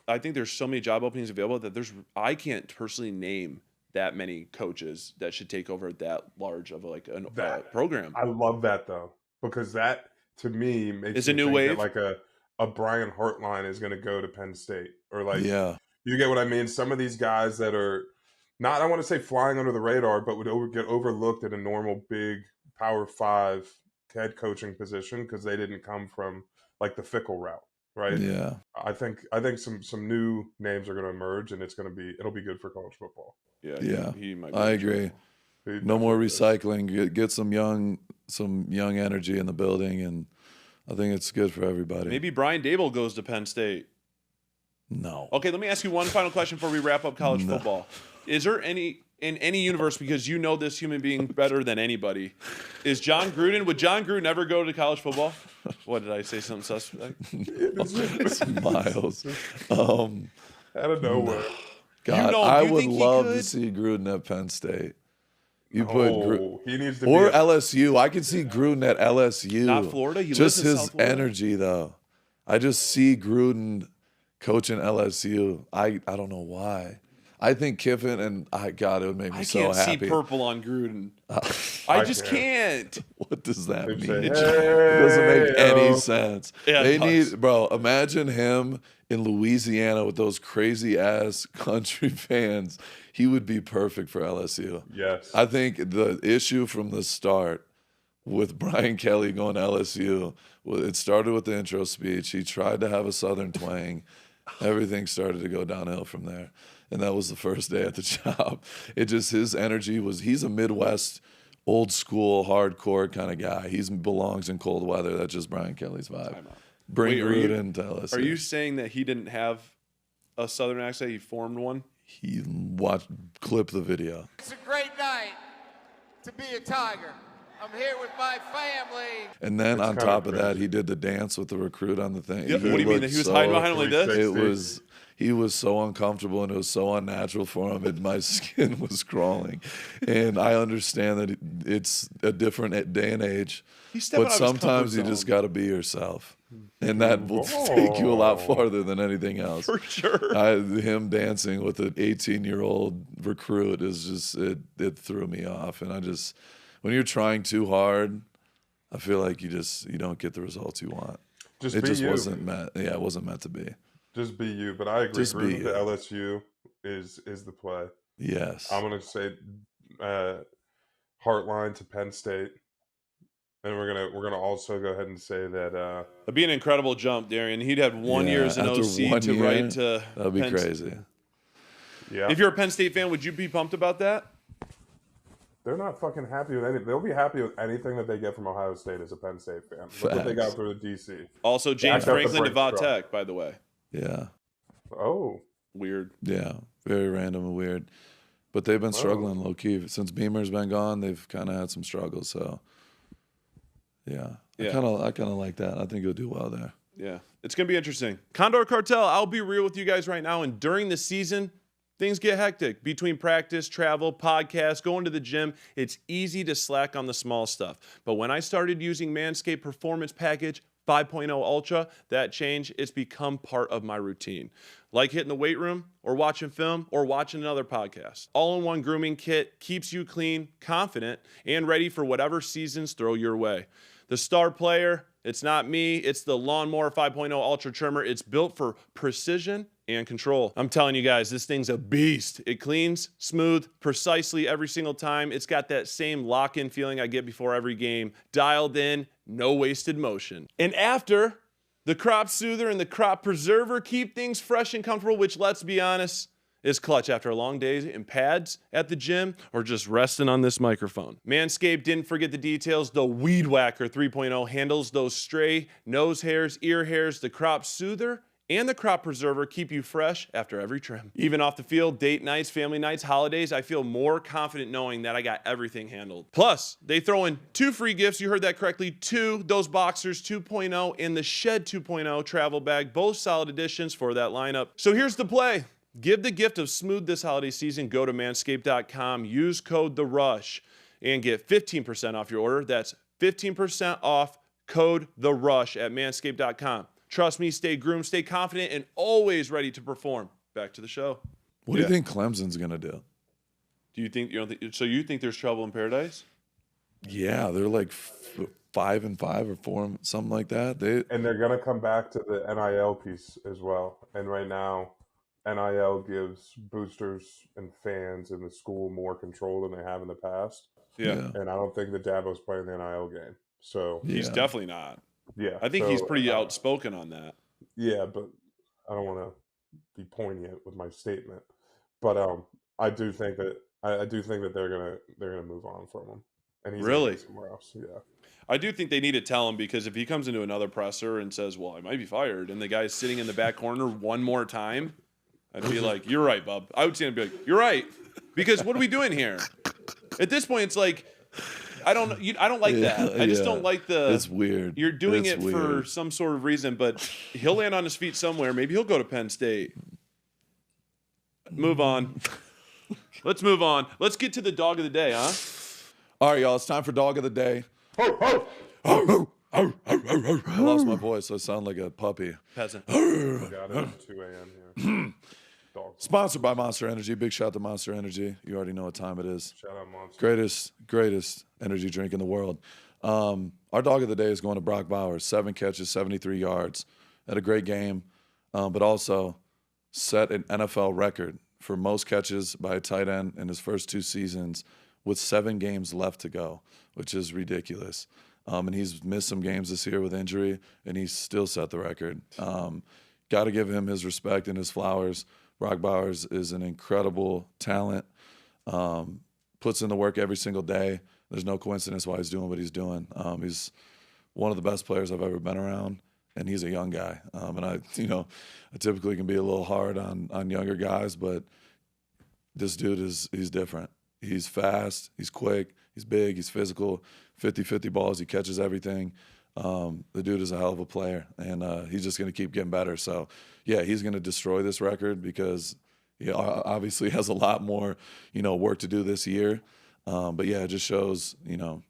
I think there's so many job openings available that I can't personally name that many coaches that should take over that large of a program. I love that though, because that to me makes Is me a new think wave? that, like a Brian Hartline is going to go to Penn State, or like Yeah. you get what I mean. Some of these guys that are not, I want to say flying under the radar, but would get overlooked at a normal big Power 5 head coaching position because they didn't come from like the Fickle route, right? Yeah. I think some new names are going to emerge, and it'll be good for college football. Yeah. He might be I in agree. He No more definitely does. recycling. Get some young energy in the building, and I think it's good for everybody. Maybe Brian Dable goes to Penn State. No. Okay, let me ask you one final question before we wrap up college No. football. Is there in any universe, because you know this human being better than anybody, would John Gruden ever go to college football? What did I say? Something suspect? It's Miles. Out of nowhere. God, do I you would think he love to could? see Gruden at Penn State. You put He needs to or be LSU. I could see Gruden at LSU. Not Florida? He just lives in his South Florida. energy, though. I just see Gruden coaching LSU. I don't know why. I think Kiffin and God, it would make me I so can't see happy. purple on Gruden. I just can't. What does that They'd mean? say, It doesn't make any "Hey-o." sense. Yeah, it They does. need, bro. Imagine him in Louisiana with those crazy ass country fans. He would be perfect for LSU. Yes. I think the issue from the start with Brian Kelly going to LSU, it started with the intro speech. He tried to have a Southern twang. Everything started to go downhill from there. And that was the first day at the job. It just, his energy was, he's a Midwest old school, hardcore kind of guy. He belongs in cold weather. That's just Brian Kelly's vibe. Bring Root in, tell us. Are you saying that he didn't have a Southern accent? He formed one? He clip the video. It's a great night to be a Tiger. I'm here with my family. And then on top of that, he did the dance with the recruit on the thing. Yeah, what do you mean? He was hiding behind him like this? He was so uncomfortable and it was so unnatural for him, and my skin was crawling. And I understand that it's a different day and age, but sometimes you just got to be yourself. And that will take you a lot farther than anything else. For sure. Him dancing with an 18-year-old recruit is just, it threw me off. And when you're trying too hard, I feel like you don't get the results you want. Wasn't meant. Yeah, it wasn't meant to be. Just be you. But I agree. Grooming to LSU is the play. Yes. I'm gonna say Heartline to Penn State. And we're gonna also go ahead and say that it'd be an incredible jump, Darian. He'd had 1 year as an OC to write to. That'd be crazy. Yeah. If you're a Penn State fan, would you be pumped about that? They're not fucking happy with anything. They'll be happy with anything that they get from Ohio State as a Penn State fan. Look what they got through the DC. Also, James Franklin to Va Tech, by the way. Yeah. Oh. Weird. Yeah. Very random and weird. But they've been struggling low key since Beamer's been gone. They've kind of had some struggles. So. Yeah. I kind of like that. I think he'll do well there. Yeah. It's going to be interesting. Condor Cartel, I'll be real with you guys right now. And during the season, things get hectic. Between practice, travel, podcasts, going to the gym, it's easy to slack on the small stuff. But when I started using Manscaped Performance Package 5.0 Ultra, that change, it's become part of my routine. Like hitting the weight room or watching film or watching another podcast. All-in-one grooming kit keeps you clean, confident, and ready for whatever seasons throw your way. The star player, it's not me, it's the Lawnmower 5.0 Ultra Trimmer. It's built for precision and control. I'm telling you guys, this thing's a beast. It cleans smooth precisely every single time. It's got that same lock-in feeling I get before every game. Dialed in, no wasted motion. And after, the Crop Soother and the Crop Preserver keep things fresh and comfortable, which, let's be honest, is clutch after a long day in pads at the gym or just resting on this microphone. Manscaped didn't forget the details. The Weed Whacker 3.0 handles those stray nose hairs, ear hairs. The Crop Soother and the Crop Preserver keep you fresh after every trim. Even off the field, date nights, family nights, holidays, I feel more confident knowing that I got everything handled. Plus, they throw in 2 free gifts. You heard that correctly. 2, those Boxers 2.0 and the Shed 2.0 travel bag, both solid additions for that lineup. So here's the play. Give the gift of smooth this holiday season. Go to manscaped.com, use code THERUSH, and get 15% off your order. That's 15% off code THERUSH at manscaped.com. Trust me, stay groomed, stay confident, and always ready to perform. Back to the show. What do you think Clemson's going to do? Do you think, so you think there's trouble in paradise? Yeah, they're like 5-5 or 4, something like that. And they're going to come back to the NIL piece as well. And right now, NIL gives boosters and fans in the school more control than they have in the past. Yeah. And I don't think that Dabo's playing the NIL game. So he's definitely not. Yeah. I think he's pretty outspoken on that. Yeah, but I don't want to be poignant with my statement. But I do think that they're gonna move on from him. And he's really somewhere else. Yeah. I do think they need to tell him, because if he comes into another presser and says, well, I might be fired, and the guy's sitting in the back corner one more time, I'd be like, you're right, bub. I would stand and be like, you're right. Because what are we doing here? At this point, it's like, I don't like that. I just don't like It's weird. You're doing it for some sort of reason, but he'll land on his feet somewhere. Maybe he'll go to Penn State. Move on. Let's move on. Let's get to the dog of the day, huh? All right, y'all. It's time for dog of the day. I lost my voice, so I sound like a puppy. Peasant. Got it at 2 a.m. here. Sponsored by Monster Energy. Big shout out to Monster Energy. You already know what time it is. Shout out Monster. Greatest energy drink in the world. Our dog of the day is going to Brock Bowers. 7 catches, 73 yards. Had a great game, but also set an NFL record for most catches by a tight end in his first 2 seasons with 7 games left to go, which is ridiculous. And he's missed some games this year with injury, and he's still set the record. Got to give him his respect and his flowers. Brock Bowers is an incredible talent, puts in the work every single day. There's no coincidence why he's doing what he's doing. He's one of the best players I've ever been around, and he's a young guy. And I typically can be a little hard on younger guys, but this dude he's different. He's fast, he's quick, he's big, he's physical, 50-50 balls, he catches everything. The dude is a hell of a player, and he's just going to keep getting better. So, yeah, he's going to destroy this record because he obviously has a lot more, work to do this year. But, yeah, it just shows, it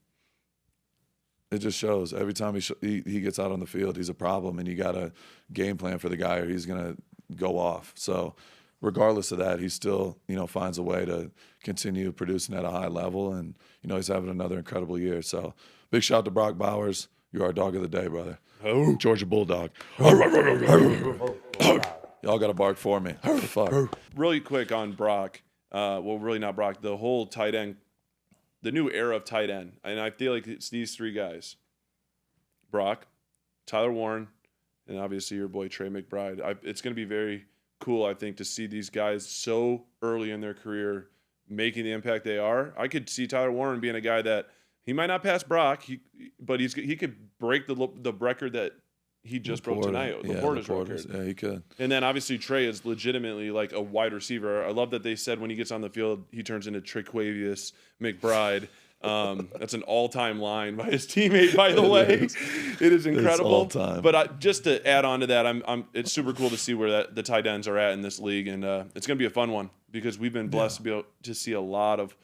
just shows every time he gets out on the field, he's a problem, and you got a game plan for the guy or he's going to go off. So, regardless of that, he still, finds a way to continue producing at a high level, and, he's having another incredible year. So, big shout out to Brock Bowers. You're our dog of the day, brother. Oh. Georgia Bulldog. Y'all got to bark for me. Fuck. Really quick on Brock. Well, really not Brock. The whole tight end, the new era of tight end. And I feel like it's these three guys. Brock, Tyler Warren, and obviously your boy Trey McBride. It's going to be very cool, I think, to see these guys so early in their career making the impact they are. I could see Tyler Warren being a guy that he might not pass Brock, but he could break the record that he just broke tonight, the Porter's record. Yeah, he could. And then obviously Trey is legitimately like a wide receiver. I love that they said when he gets on the field, he turns into Tre'Quavious McBride. That's an all-time line by his teammate, by the way. It is incredible. It's all-time. But just to add on to that, it's super cool to see where the tight ends are at in this league, and it's going to be a fun one because we've been blessed to be able to see a lot of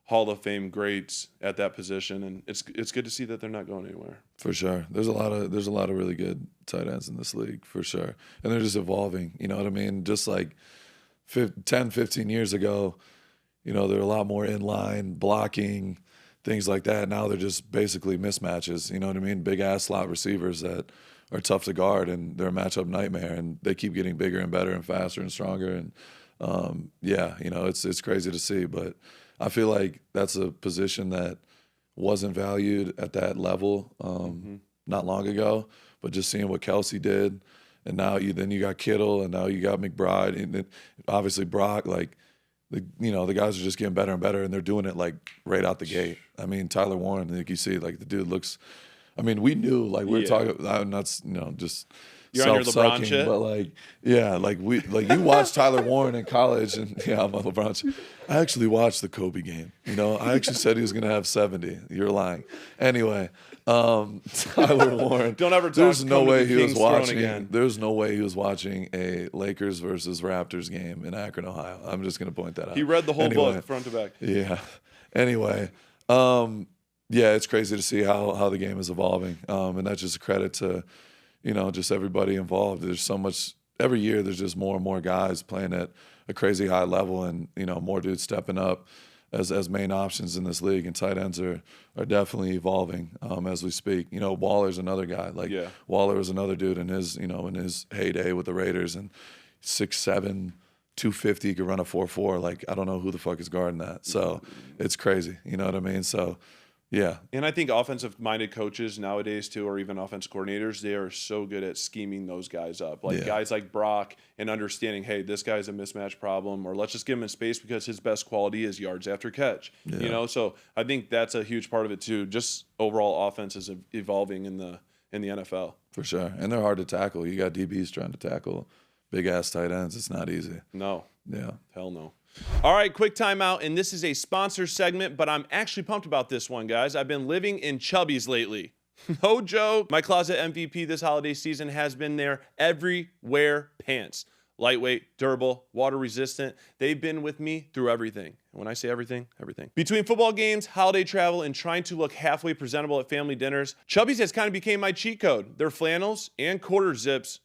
Hall of Fame greats at that position, and it's good to see that they're not going anywhere. For sure. There's a lot of really good tight ends in this league, for sure. And they're just evolving, you know what I mean? Just like 10, 15 years ago, they're a lot more in-line, blocking, things like that. Now they're just basically mismatches, you know what I mean? Big-ass slot receivers that are tough to guard, and they're a matchup nightmare, and they keep getting bigger and better and faster and stronger. And, it's crazy to see, but I feel like that's a position that wasn't valued at that level not long ago. But just seeing what Kelsey did, and now you got Kittle, and now you got McBride, and then obviously Brock. Like the guys are just getting better and better, and they're doing it like right out the gate. I mean, Tyler Warren, like you see, like the dude looks. I mean, we knew, like we were talking. I'm not, just. You're on your LeBron shit? But you watched Tyler Warren in college, and I'm on LeBron shit. I actually watched the Kobe game. I actually said he was going to have 70. You're lying. Anyway, Tyler Warren. Don't ever talk. There's no way he was watching. There's no way he was watching a Lakers versus Raptors game in Akron, Ohio. I'm just going to point that out. He read the whole book front to back. Yeah. Anyway, it's crazy to see how the game is evolving, and that's just a credit to. Just everybody involved. There's so much every year. There's just more and more guys playing at a crazy high level, and more dudes stepping up as main options in this league. And tight ends are definitely evolving as we speak. Waller's another guy. Waller was another dude in his in his heyday with the Raiders, and 6'7", 250, could run a 4.4. Like I don't know who the fuck is guarding that. So it's crazy. You know what I mean? So. Yeah. And I think offensive-minded coaches nowadays, too, or even offense coordinators, they are so good at scheming those guys up. Guys like Brock and understanding, hey, this guy's a mismatch problem, or let's just give him in space because his best quality is yards after catch. Yeah. So I think that's a huge part of it, too. Just overall offense is evolving in the NFL. For sure. And they're hard to tackle. You got DBs trying to tackle big-ass tight ends. It's not easy. No. Yeah. Hell no. All right, quick timeout, and this is a sponsor segment, but I'm actually pumped about this one, guys. I've been living in Chubby's lately. No joke. My closet MVP this holiday season has been their everywhere pants. Lightweight, durable, water resistant. They've been with me through everything. And when I say everything, everything. Between football games, holiday travel, and trying to look halfway presentable at family dinners, Chubby's has kind of became my cheat code. Their flannels and quarter zips,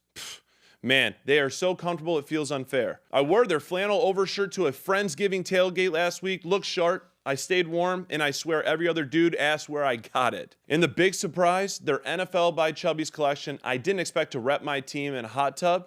man, they are so comfortable it feels unfair. I wore their flannel overshirt to a Friendsgiving tailgate last week. Looked sharp. I stayed warm, and I swear every other dude asked where I got it. And the big surprise, their NFL by Chubby's collection. I didn't expect to rep my team in a hot tub,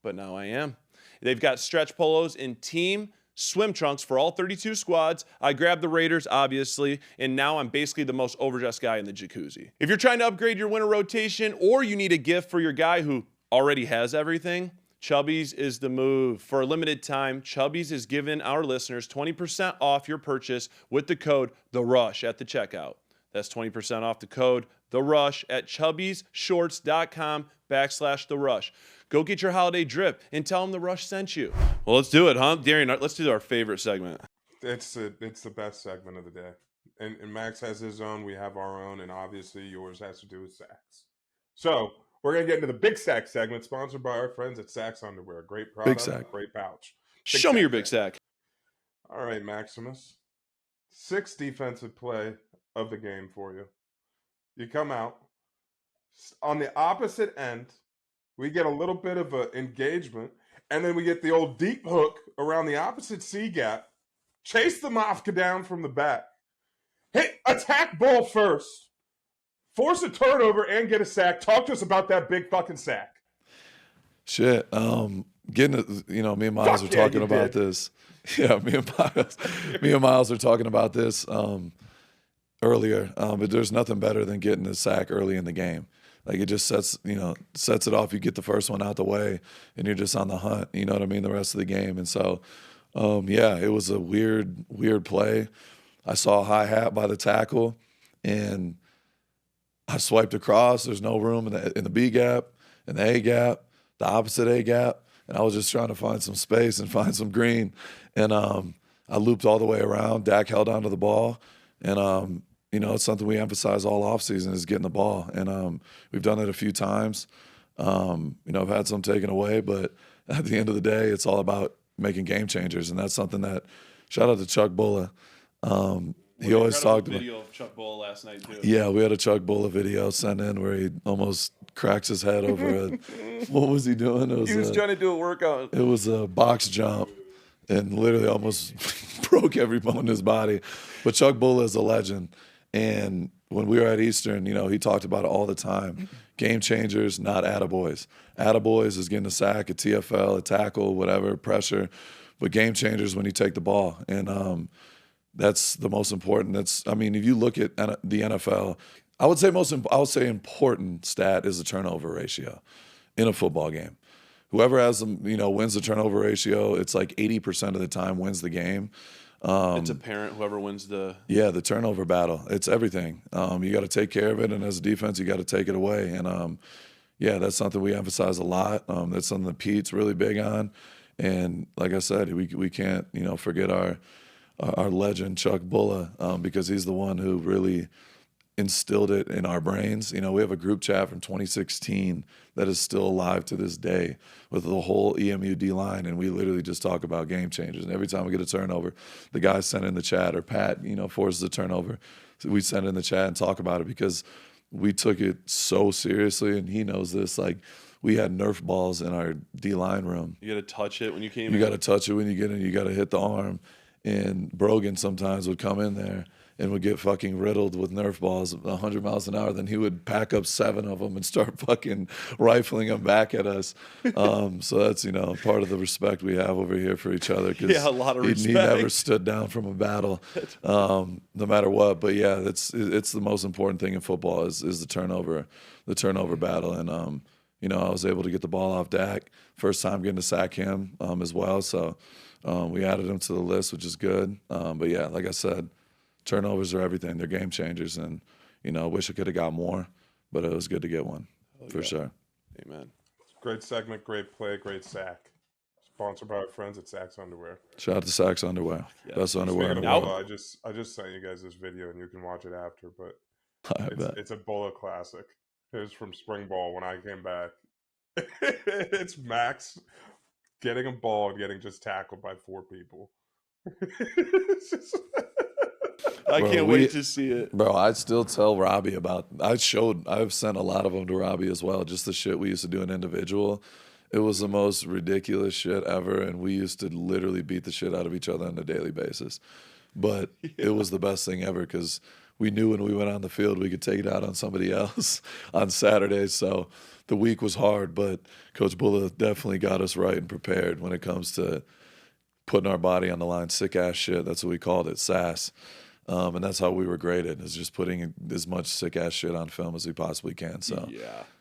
but now I am. They've got stretch polos and team swim trunks for all 32 squads. I grabbed the Raiders, obviously, and now I'm basically the most overdressed guy in the jacuzzi. If you're trying to upgrade your winter rotation or you need a gift for your guy who already has everything, Chubby's is the move. For a limited time, Chubby's is giving our listeners 20% off your purchase with the code THERUSH at the checkout. That's 20% off the code THERUSH at chubbysshorts.com/TheRush. Go get your holiday drip and tell them The Rush sent you. Well, let's do it, huh? Darian, let's do our favorite segment. It's the best segment of the day. And Max has his own, we have our own, and obviously yours has to do with sacks. So we're going to get into the Big Sack segment, sponsored by our friends at Sacks Underwear. Great product, Big Sack. great pouch. Show me your big sack. All right, Maximus. 6th defensive play of the game for you. You come out. On the opposite end, we get a little bit of an engagement, and then we get the old deep hook around the opposite C-gap. Chase the Mafka down from the back. Hit, attack ball first. Force a turnover and get a sack. Talk to us about that big fucking sack. Shit. Getting it, me and Miles were talking about this. Yeah, me and Miles are talking about this earlier. But there's nothing better than getting a sack early in the game. Like it just sets it off. You get the first one out the way, and you're just on the hunt. You know what I mean? The rest of the game. And so, it was a weird play. I saw a high hat by the tackle, and I swiped across. There's no room in the B gap, in the A gap, the opposite A gap, and I was just trying to find some space and find some green. And I looped all the way around. Dak held onto the ball, and it's something we emphasize all offseason is getting the ball. And we've done it a few times. I've had some taken away, but at the end of the day, it's all about making game changers, and that's something that. Shout out to Chuck Bulla. He always talked about video of Chuck Bull last night too. Yeah, we had a Chuck Bulla video sent in where he almost cracks his head over a. What was he doing? He was trying to do a workout. It was a box jump, and literally almost broke every bone in his body. But Chuck Bulla is a legend, and when we were at Eastern, he talked about it all the time. Game changers, not attaboys. Attaboys is getting a sack, a TFL, a tackle, whatever, pressure. But game changers when you take the ball, and that's the most important. If you look at the NFL, I would say important stat is the turnover ratio in a football game. Whoever wins the turnover ratio, it's like 80% of the time wins the game. It's apparent whoever wins the turnover battle. It's everything. You got to take care of it, and as a defense, you got to take it away. And that's something we emphasize a lot. That's something that Pete's really big on. And like I said, we can't forget our legend Chuck Bulla because he's the one who really instilled it in our brains. We have a group chat from 2016 that is still alive to this day with the whole EMU D line, and we literally just talk about game changers. And every time we get a turnover, the guys send in the chat, or Pat forces a turnover, so we send in the chat and talk about it because we took it so seriously, and he knows this. Like, we had Nerf balls in our D-line room. You got to touch it when you came in. You got to touch it when you get in. You got to hit the arm. And Brogan sometimes would come in there and would get fucking riddled with Nerf balls 100 miles an hour. Then he would pack up 7 of them and start fucking rifling them back at us. So that's, part of the respect we have over here for each other. Yeah, a lot of respect. He never stood down from a battle, no matter what. But yeah, it's the most important thing in football is the turnover battle. And, I was able to get the ball off Dak. First time getting to sack him as well. So we added him to the list, which is good. But yeah, like I said, turnovers are everything. They're game changers. And, I wish I could have got more, but it was good to get one for sure. Amen. Great segment, great play, great sack. Sponsored by our friends at Sacks Underwear. Shout out to Sacks Underwear. Yeah. Best underwear in the Now- world. I just sent you guys this video, and you can watch it after. But I bet. it's a Bulla classic. It was from spring ball when I came back. It's Max getting a ball and getting just tackled by 4 people. I can't wait to see it. Bro, I'd still tell Robbie I've sent a lot of them to Robbie as well, just the shit we used to do in individual. It was the most ridiculous shit ever, and we used to literally beat the shit out of each other on a daily basis. But it was the best thing ever because we knew when we went on the field we could take it out on somebody else on Saturdays. So the week was hard, but Coach Bulla definitely got us right and prepared when it comes to putting our body on the line. Sick-ass shit, that's what we called it, sass. And that's how we were graded, is just putting as much sick-ass shit on film as we possibly can. So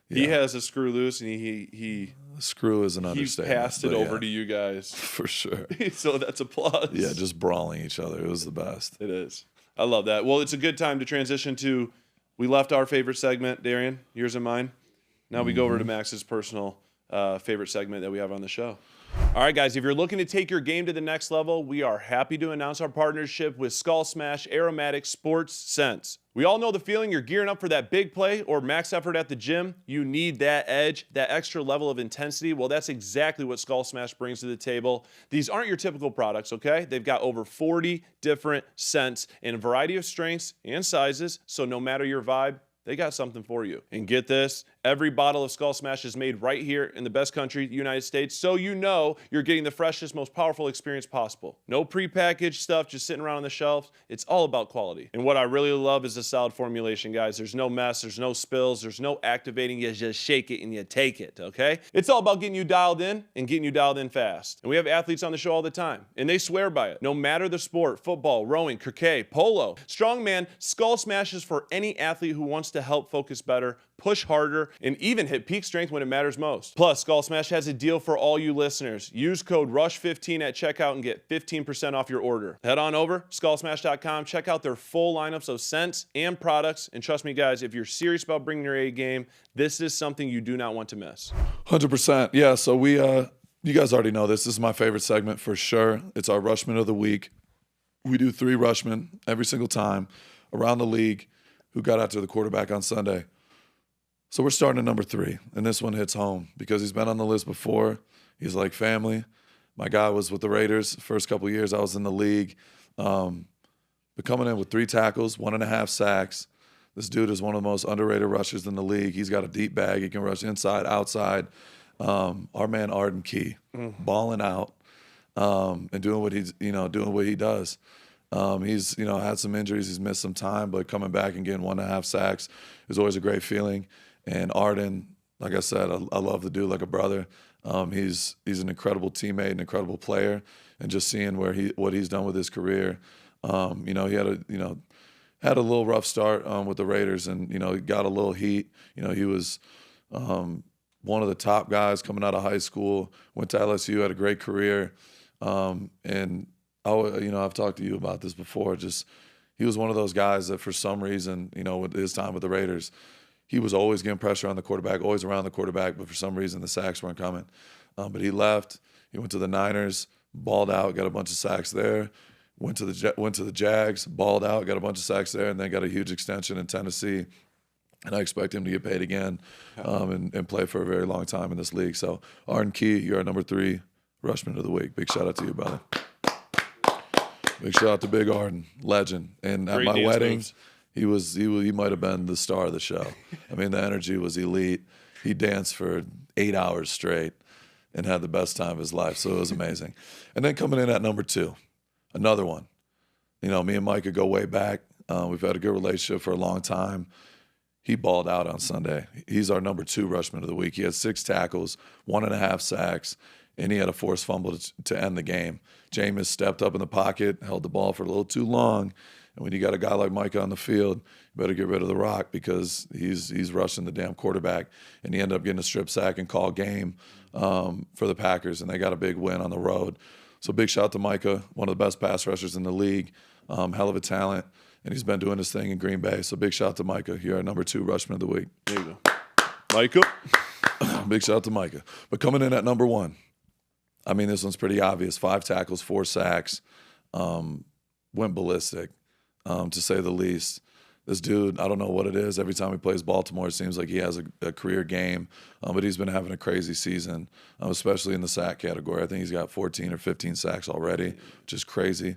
He has a screw loose, and he Screw is an understatement. passed it but over yeah, to you guys. for sure. So that's applause. Yeah, just brawling each other. It was the best. It is. I love that. Well, it's a good time to transition to, we left our favorite segment, Darian, yours and mine. Now we go over to Max's personal favorite segment that we have on the show. All right, guys, if you're looking to take your game to the next level, we are happy to announce our partnership with Skull Smash Aromatic Sports Scents. We all know the feeling. You're gearing up for that big play or max effort at the gym. You need that edge, that extra level of intensity. Well, that's exactly what Skull Smash brings to the table. These aren't your typical products, okay? They've got over 40 different scents in a variety of strengths and sizes, so no matter your vibe, they got something for you. And get this, every bottle of Skull Smash is made right here in the best country, the United States, so you know you're getting the freshest, most powerful experience possible. No prepackaged stuff just sitting around on the shelves. It's all about quality. And what I really love is the solid formulation, guys. There's no mess, there's no spills, there's no activating. You just shake it and you take it, okay? It's all about getting you dialed in and getting you dialed in fast. And we have athletes on the show all the time, and they swear by it. No matter the sport, football, rowing, cricket, polo, strongman, Skull Smash is for any athlete who wants to help focus better, push harder, and even hit peak strength when it matters most. Plus, Skull Smash has a deal for all you listeners. Use code RUSH15 at checkout and get 15% off your order. Head on over, skullsmash.com, check out their full lineups of scents and products, and trust me, guys, if you're serious about bringing your A game, this is something you do not want to miss. 100%. Yeah, so you guys already know this. This is my favorite segment for sure. It's our Rushman of the week. We do 3 Rushmen every single time around the league who got after the quarterback on Sunday. So we're starting at number 3, and this one hits home because he's been on the list before. He's like family. My guy was with the Raiders the first couple of years I was in the league. But coming in with 3 tackles, 1.5 sacks. This dude is one of the most underrated rushers in the league. He's got a deep bag. He can rush inside, outside. Our man Arden Key, balling out and doing what he does. He's had some injuries. He's missed some time, but coming back and getting 1.5 sacks is always a great feeling. And Arden, like I said, I love the dude like a brother. He's an incredible teammate, an incredible player, and just seeing what he's done with his career. He had a little rough start with the Raiders, and he got a little heat. He was one of the top guys coming out of high school. Went to LSU, had a great career, and I've talked to you about this before. Just he was one of those guys that for some reason, with his time with the Raiders, he was always getting pressure on the quarterback, always around the quarterback, but for some reason the sacks weren't coming. But he left. He went to the Niners, balled out, got a bunch of sacks there. Went to the Jags, balled out, got a bunch of sacks there, and then got a huge extension in Tennessee. And I expect him to get paid again and play for a very long time in this league. So Arden Key, you're our number 3 Rushman of the week. Big shout out to you, brother. Big shout out to Big Arden, legend. And at my wedding, he might have been the star of the show. I mean, the energy was elite. He danced for 8 hours straight and had the best time of his life. So it was amazing. And then coming in at number 2, another one. Me and Micah go way back. We've had a good relationship for a long time. He balled out on Sunday. He's our number 2 Rushman of the week. He had 6 tackles, 1.5 sacks, and he had a forced fumble to end the game. Jameis stepped up in the pocket, held the ball for a little too long. And when you got a guy like Micah on the field, you better get rid of the rock because he's rushing the damn quarterback. And he ended up getting a strip sack and call game for the Packers, and they got a big win on the road. So big shout out to Micah, one of the best pass rushers in the league, hell of a talent, and he's been doing his thing in Green Bay. So big shout out to Micah. You're our number 2 Rushman of the week. There you go. Micah. Big shout out to Micah. But coming in at number 1, I mean, this one's pretty obvious. 5 tackles, 4 sacks, went ballistic, to say the least. This dude, I don't know what it is. Every time he plays Baltimore, it seems like he has a career game. But he's been having a crazy season, especially in the sack category. I think he's got 14 or 15 sacks already, which is crazy.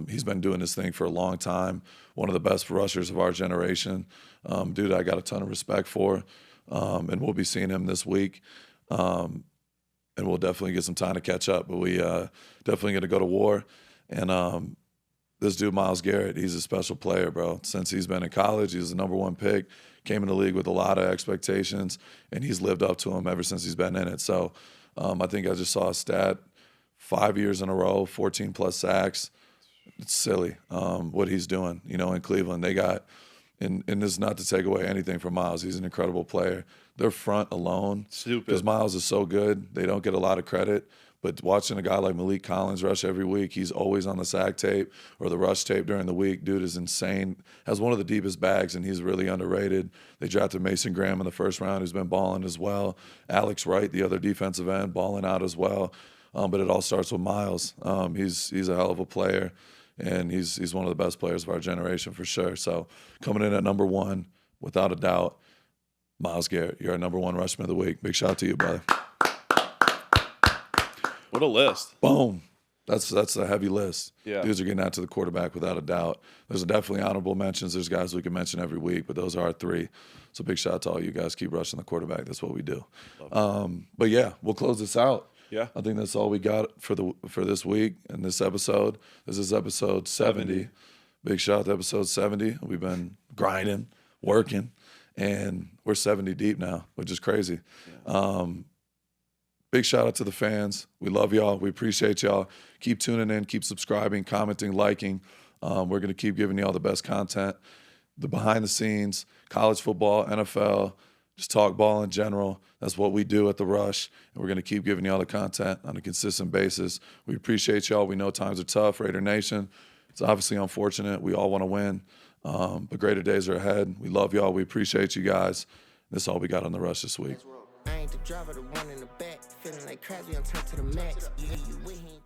He's been doing this thing for a long time. One of the best rushers of our generation. Dude, I got a ton of respect for. And we'll be seeing him this week. And we'll definitely get some time to catch up. But we definitely going to go to war. And this dude, Myles Garrett, he's a special player, bro. Since he's been in college, he's the number 1 pick. Came in the league with a lot of expectations, and he's lived up to them ever since he's been in it. So I think I just saw a stat, 5 years in a row, 14-plus sacks. It's silly what he's doing, in Cleveland. They got and this is not to take away anything from Miles. He's an incredible player. Their front alone, because Miles is so good, they don't get a lot of credit. But watching a guy like Malik Collins rush every week, he's always on the sack tape or the rush tape during the week. Dude is insane. Has one of the deepest bags, and he's really underrated. They drafted Mason Graham in the first round, who's been balling as well. Alex Wright, the other defensive end, balling out as well. But it all starts with Miles. He's a hell of a player, and he's one of the best players of our generation for sure. So coming in at number 1, without a doubt, Myles Garrett, you're our number 1 Rushman of the week. Big shout out to you, brother. What a list. Boom. That's a heavy list. Yeah. Dudes are getting out to the quarterback without a doubt. There's definitely honorable mentions. There's guys we can mention every week, but those are our 3. So big shout out to all you guys. Keep rushing the quarterback. That's what we do. But yeah, we'll close this out. Yeah. I think that's all we got for this week and this episode. This is episode 70. Big shout out to episode 70. We've been grinding, working, and we're 70 deep now, which is crazy. Yeah. Big shout out to the fans. We love y'all. We appreciate y'all. Keep tuning in, keep subscribing, commenting, liking. We're going to keep giving y'all the best content, the behind the scenes, college football, NFL, just talk ball in general. That's what we do at The Rush, and we're going to keep giving y'all the content on a consistent basis. We appreciate y'all. We know times are tough, Raider Nation. It's obviously unfortunate. We all want to win, but greater days are ahead. We love y'all. We appreciate you guys. That's all we got on The Rush this week. I ain't the driver, the one in the back. Feeling like Crosby, I'm turned to the max. Yeah, you with him.